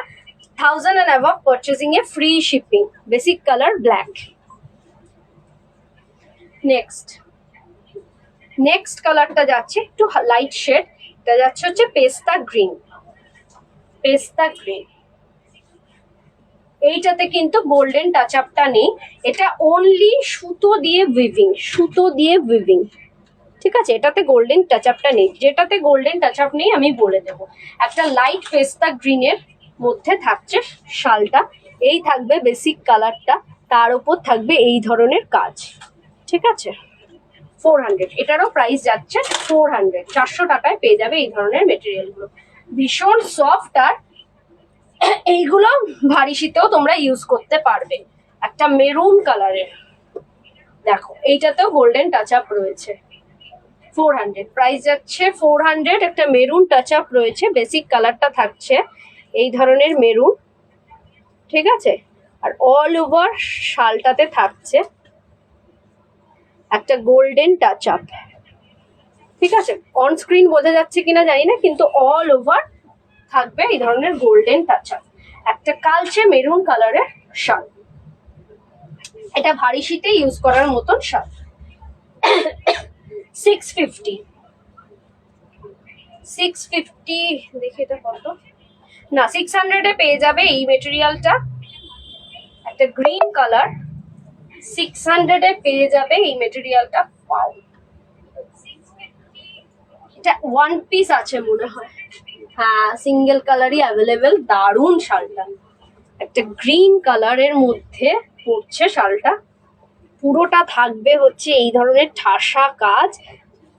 1000 and above পারচেজিং এ free shipping. Basic colour black. Next কালারটা যাচ্ছে একটু লাইট শেড, এটা যাচ্ছে হচ্ছে পেস্তা গ্রিন। এইটাতে কিন্তু গোল্ডেন টাচ আপটা নেই, এটা অনলি সুতো দিয়ে উইভিং, ঠিক আছে। এটাতে গোল্ডেন টাচ আপটা নেই। যেটাতে গোল্ডেন টাচ আপ নেই আমি বলে দেব। একটা লাইট পেস্তা গ্রিনের মধ্যে থাকছে শালটা, এই থাকবে বেসিক কালারটা, তার উপর থাকবে এই ধরনের কাজ, ঠিক আছে। 400, এটারও প্রাইস যাচ্ছে 400। 400 টাকায় পেয়ে যাবে এই ধরনের মেটেরিয়াল গুলো। ভীষণ সফট, আর এইগুলো ভারী শীতেও তোমরা ইউজ করতে পারবে। একটা মেরুন কালারের, দেখো এইটাতেও গোল্ডেন টাচ আপ রয়েছে। 400, প্রাইস যাচ্ছে 400। একটা মেরুন টাচ আপ রয়েছে, বেসিক কালারটা থাকছে এই ধরনের মেরুন, ঠিক আছে। আর অল ওভার শালটাতে থাকছে একটা গোল্ডেন টাচ আপ, ঠিক আছে। অন স্ক্রিন বোঝা যাচ্ছে কিনা জানি না, কিন্তু অল ওভার থাকবে এই ধরনের গোল্ডেন টাচ আপ। একটা কালচে মেরুন কালারের শাল, এটা ভারী শীতে ইউজ করার মতন শাল। 650, দেখি এটা কত না, 600-এ পেয়ে যাবে এই মেটেরিয়ালটা। একটা গ্রিন কালার, 600-এ পেয়ে যাবে এই মেটেরিয়ালটা। পাও এটা ওয়ান পিস আছে মনে হয়, হ্যাঁ সিঙ্গেল কালারই অ্যাভেলেবেল। দারুণ শালটা, একটা গ্রিন কালারের মধ্যে পড়ছে শালটা। পুরোটা থাকবে হচ্ছে এই ধরনের ঠাসা কাজ,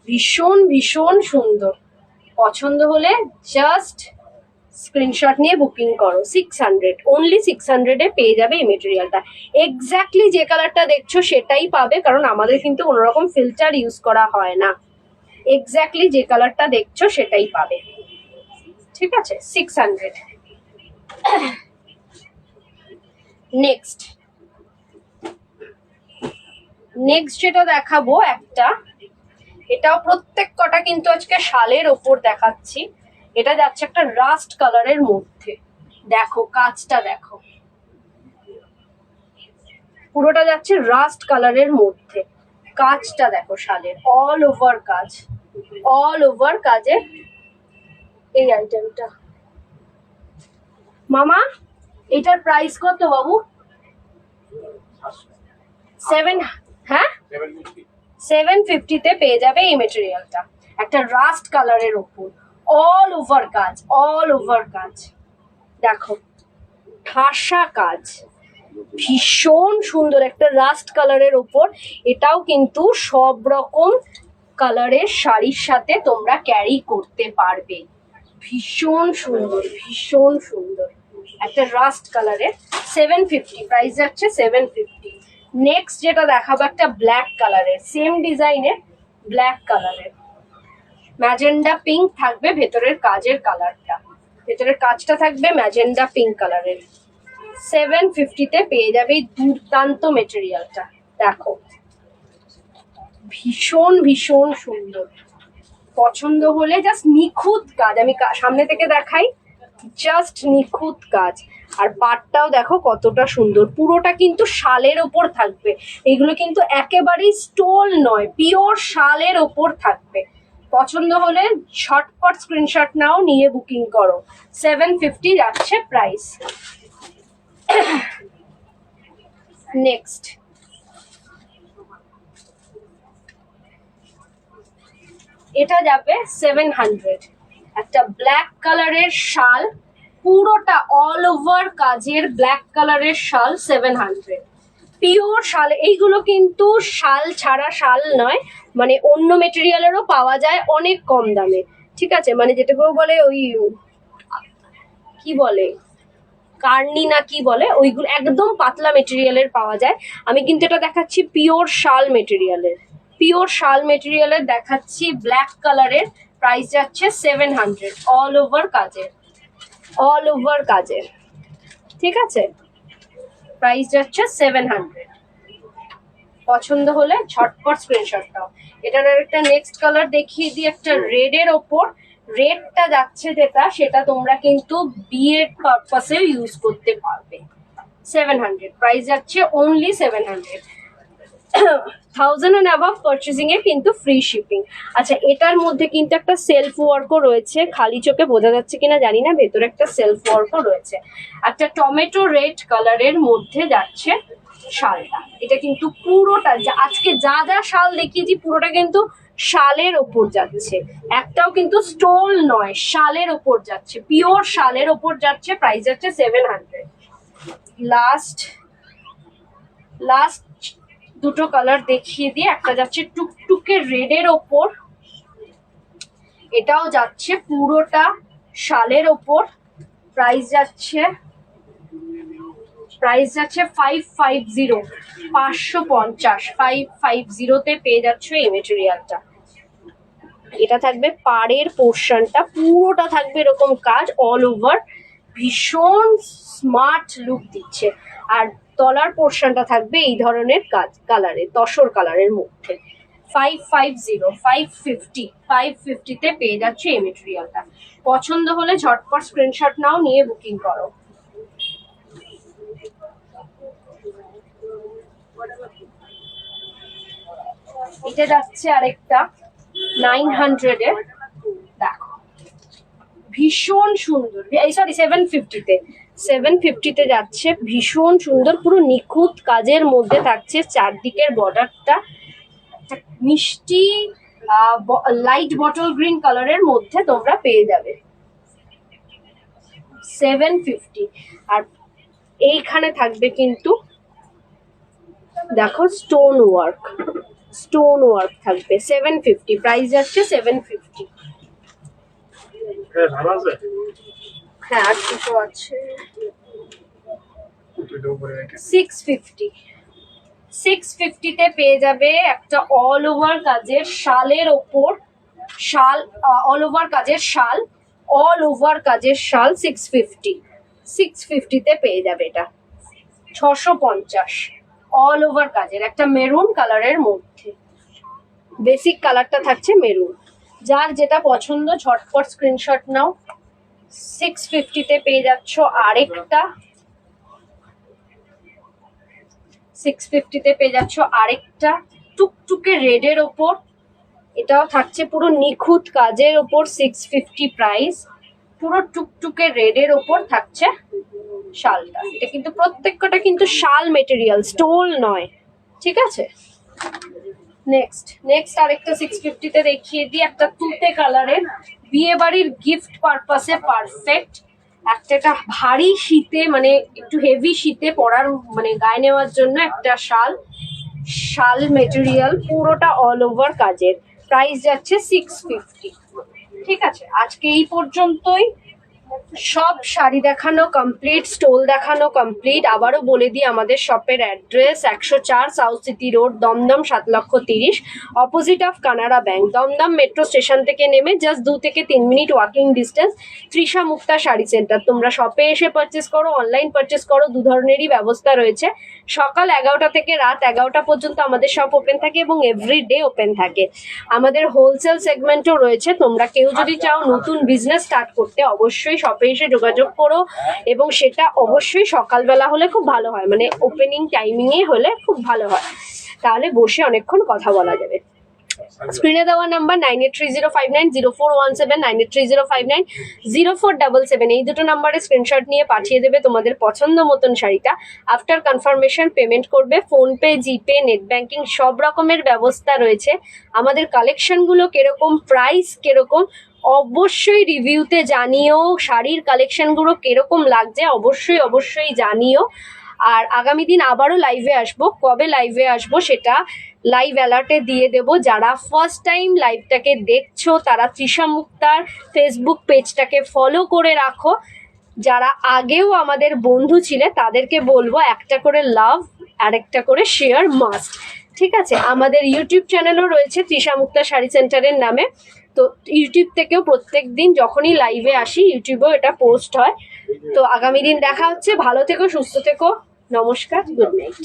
ভীষণ সুন্দর। পছন্দ হলে জাস্ট স্ক্রিনশট নিয়ে বুকিং করো। 600, অনলি 600-এ পেয়ে যাবে এই মেটেরিয়ালটা। এক্স্যাক্টলি যে কালারটা দেখছো সেটাই পাবে, কারণ আমাদের কিন্তু কোনো রকম ফিল্টার ইউজ করা হয় না। এক্স্যাক্টলি যে কালারটা দেখছো সেটাই পাবে, ঠিক আছে। 600। নেক্সট যেটা দেখাবো একটা, এটাও প্রত্যেক কটা কিন্তু আজকে শালের ওপর দেখাচ্ছি। এটা যাচ্ছে একটা রাস্ট কালারের মধ্যে, দেখো কাজটা দেখো, পুরোটা যাচ্ছে রাস্ট কালারের মধ্যে। কাজটা দেখো শালের, অল ওভার কাজের এই আইটেমটা। মামা এটার প্রাইস কত বাবু? 750-তে পেয়ে যাবে এই মেটেরিয়ালটা। একটা রাস্ট কালারের ওপর অল ওভার কাজ, দেখো ঠাসা কাজ, ভীষণ সুন্দর। একটা রাস্ট কালারের ওপর, এটাও কিন্তু সব রকম কালারের শাড়ির সাথে তোমরা ক্যারি করতে পারবে। ভীষণ সুন্দর একটা রাস্ট কালারের। 750, প্রাইস যাচ্ছে 750। নেক্সট যেটা দেখাবো একটা ব্ল্যাক কালারের, সেম ডিজাইনের ব্ল্যাক কালারের, ম্যাজেন্ডা পিঙ্ক থাকবে ভেতরের কাজের কালারটা, ভেতরের কাজটা থাকবে ম্যাজেন্ডা পিঙ্ক কালারের। 750-তে পেয়ে যাবে এই দুর্দান্ত মেটেরিয়ালটা। দেখো ভীষণ সুন্দর। পছন্দ হলে জাস্ট নিখুঁত কাজ, আমি সামনে থেকে দেখাই, জাস্ট নিখুঁত কাজ। আর পাটটাও দেখো কতটা সুন্দর, পুরোটা কিন্তু শালের ওপর থাকবে। এগুলো কিন্তু একেবারেই স্টোল নয়, পিওর শালের ওপর থাকবে। পছন্দ হলে ঝটপট স্ক্রিনশট নাও, নিয়ে বুকিং করো। 750 যাচ্ছে প্রাইস। নেক্সট এটা যাবে 700। একটা ব্ল্যাক কালারের শাল, পুরোটা অল ওভার কাজের ব্ল্যাক কালারের শাল, 700। পিওর শাল, এইগুলো কিন্তু শাল ছাড়া শাল নয়, মানে অন্য মেটেরিয়ালেরও পাওয়া যায় অনেক কম দামে, ঠিক আছে? মানে যেটাকে বলে ওই কি বলে কার্নি না কি বলে, ওইগুলো একদম পাতলা মেটেরিয়ালের পাওয়া যায়। আমি কিন্তু এটা দেখাচ্ছি পিওর শাল মেটেরিয়ালের, পিওর শাল মেটেরিয়ালের দেখাচ্ছি, ব্ল্যাক কালারের। প্রাইস যাচ্ছে 700, অল ওভার কাজের, অল ওভার কাজের, ঠিক আছে? প্রাইস যাচ্ছে 700। পছন্দ হলে ঝটপট স্ক্রিনশট দাও। এটার একটা নেক্সট কালার দেখিয়ে দিই, একটা রেডের ওপর। রেডটা যাচ্ছে যেটা, সেটা তোমরা কিন্তু বিয়ের পারপাসে ইউজ করতে পারবে। 700 প্রাইস যাচ্ছে, অনলি 700। 1000 and above পারচেজিং এ কিন্তু ফ্রি শিপিং। আচ্ছা, এটার মধ্যে কিন্তু একটা সেলফ ওয়ার্কও রয়েছে, খালি চোখে বোঝা যাচ্ছে কিনা জানি না, ভেতরে একটা সেলফ ওয়ার্কও রয়েছে। একটা টমেটো রেড কালারের মধ্যে যাচ্ছে শালটা। এটা কিন্তু পুরোটা আজকে যা যা শাল দেখিয়েছি পুরোটা কিন্তু শালের ওপর যাচ্ছে, একটাও কিন্তু স্টোল নয়, শালের ওপর যাচ্ছে, পিওর শালের ওপর যাচ্ছে। প্রাইস যাচ্ছে 700। লাস্ট দুটো কালার দেখিয়ে দিয়ে, একটা যাচ্ছে টুকটুকে রেডের ওপর, এটাও যাচ্ছে পুরোটা শালের ওপর। প্রাইস যাচ্ছে 550, 550, 550-তে পেয়ে যাচ্ছ এই মেটেরিয়ালটা। এটা থাকবে পাড়ের পোর্শনটা, পুরোটা থাকবে এরকম কাজ অল ওভার, ভীষণ স্মার্ট লুক দিচ্ছে। আর তলার পোর্শনটা থাকবে এই ধরনের কাজ কালারের, তসর কালারের মধ্যে। 550, 550-তে পেয়ে যাচ্ছে এই মেটেরিয়ালটা। পছন্দ হলে ঝটপট স্ক্রিনশট নাও, নিয়ে বুকিং করো। এটা যাচ্ছে আরেকটা 900-এর, দেখো ভীষণ সুন্দর, এই সরি 750-তে, 750-তে যাচ্ছে, ভীষণ সুন্দর, পুরো নিখুঁত কাজের মধ্যে থাকছে। চারদিকের বর্ডারটা একটা মিষ্টি লাইট বটল গ্রিন কালারের মধ্যে তোমরা পেয়ে যাবে, 750। আর এইখানে থাকবে কিন্তু দেখো স্টোন ওয়ার্ক, স্টোন ওয়ার্ক থাকবে, 750। প্রাইস যাচ্ছে 750। হ্যাঁ, আর দুটো আছে 650। 650-তে পেয়ে যাবে একটা অল ওভার কাজের শালের ওপর, শাল, অল ওভার কাজের শাল, অল ওভার কাজের শাল, 650। 650-তে পেয়ে যাবে এটা, 650, অল ওভার কাজের, একটা মেরুন কালারের মধ্যে। বেসিক কালারটা থাকছে মেরুন। যার যেটা পছন্দ ঝটপট স্ক্রিনশট নাও। 650-তে পেয়ে যাচ্ছ আরেকটা, 650-তে পেয়ে যাচ্ছ আরেকটা টুকটুকে রেডের ওপর, এটাও থাকছে পুরো নিখুঁত কাজের ওপর, 650 প্রাইস। পুরো টুকটুকে রেডের ওপর থাকছে শালটা। এটা কিন্তু প্রত্যেকটা কিন্তু শাল মেটেরিয়াল, স্টোল নয়, ঠিক আছে? নেক্সট আরেকটা 650-তে দেখিয়ে দিই, একটা তুতে কালারের, বিয়ে বাড়ির গিফট পারপাসে পারফেক্ট। একটা ভারী শীতে, মানে একটু হেভি শীতে পরার, মানে গায়ে নেওয়ার জন্য একটা শাল মেটেরিয়াল, পুরোটা অল ওভার কাজের। প্রাইস যাচ্ছে 650, ঠিক আছে? আজকে এই পর্যন্তই। সব শাড়ি দেখানো কমপ্লিট, স্টোল দেখানো কমপ্লিট। আবারও বলে দিই আমাদের শপের address, 104 south city road, Dum Dum, 7,30,000, opposite of Canara bank. Dum Dum metro station থেকে নেমে জাস্ট 2 থেকে 3 minute walking distance, Trisha Mukta sari centre. তোমরা শপে এসে পারচেস করো, অনলাইন পারচেস করো, দু ধরনেরই ব্যবস্থা রয়েছে। সকাল 11টা থেকে রাত 11টা পর্যন্ত আমাদের শপ ওপেন থাকে এবং এভরিডে ওপেন থাকে। আমাদের হোলসেল সেগমেন্টও রয়েছে। তোমরা কেউ যদি চাও নতুন বিজনেস স্টার্ট করতে, অবশ্যই শপে এসে যোগাযোগ করো, এবং সেটা অবশ্যই সকালবেলা হলে খুব ভালো হয়, মানে ওপেনিং টাইমিংয়ে হলে খুব ভালো হয়, তাহলে বসে অনেকক্ষণ কথা বলা যাবে। স্ক্রিনে দেওয়া নাম্বার 9830590417, 9830590477, এই দুটো নাম্বারে স্ক্রিনশট নিয়ে পাঠিয়ে দেবে তোমাদের পছন্দ মতন শাড়িটা। আফটার কনফার্মেশন পেমেন্ট করবে। ফোনপে, জিপে, নেট ব্যাংকিং সব রকমের ব্যবস্থা রয়েছে। আমাদের কালেকশনগুলো কিরকম, প্রাইস কিরকম অবশ্যই রিভিউতে জানিও। শাড়ির কালেকশনগুলো কিরকম লাগছে অবশ্যই অবশ্যই জানিও। আর আগামী দিন আবারও লাইভে আসবো। কবে লাইভে আসবো সেটা লাইভ অ্যালার্টে দিয়ে দেব। যারা ফার্স্ট টাইম লাইভটাকে দেখছো তারা তৃষা মুক্তার ফেসবুক পেজটাকে ফলো করে রাখো। যারা আগেও আমাদের বন্ধু ছিলে তাদেরকে বলবো একটা করে লাভ আর একটা করে শেয়ার মাস্ট, ঠিক আছে? আমাদের ইউটিউব চ্যানেলও রয়েছে তৃষা মুক্তা শাড়ি সেন্টারের নামে। তো ইউটিউব থেকেও প্রত্যেক দিন যখনই লাইভে আসি ইউটিউবেও এটা পোস্ট হয়। তো আগামী দিন দেখা হচ্ছে। ভালো থেকো, সুস্থ থেকো, নমস্কার, গুড নাইট।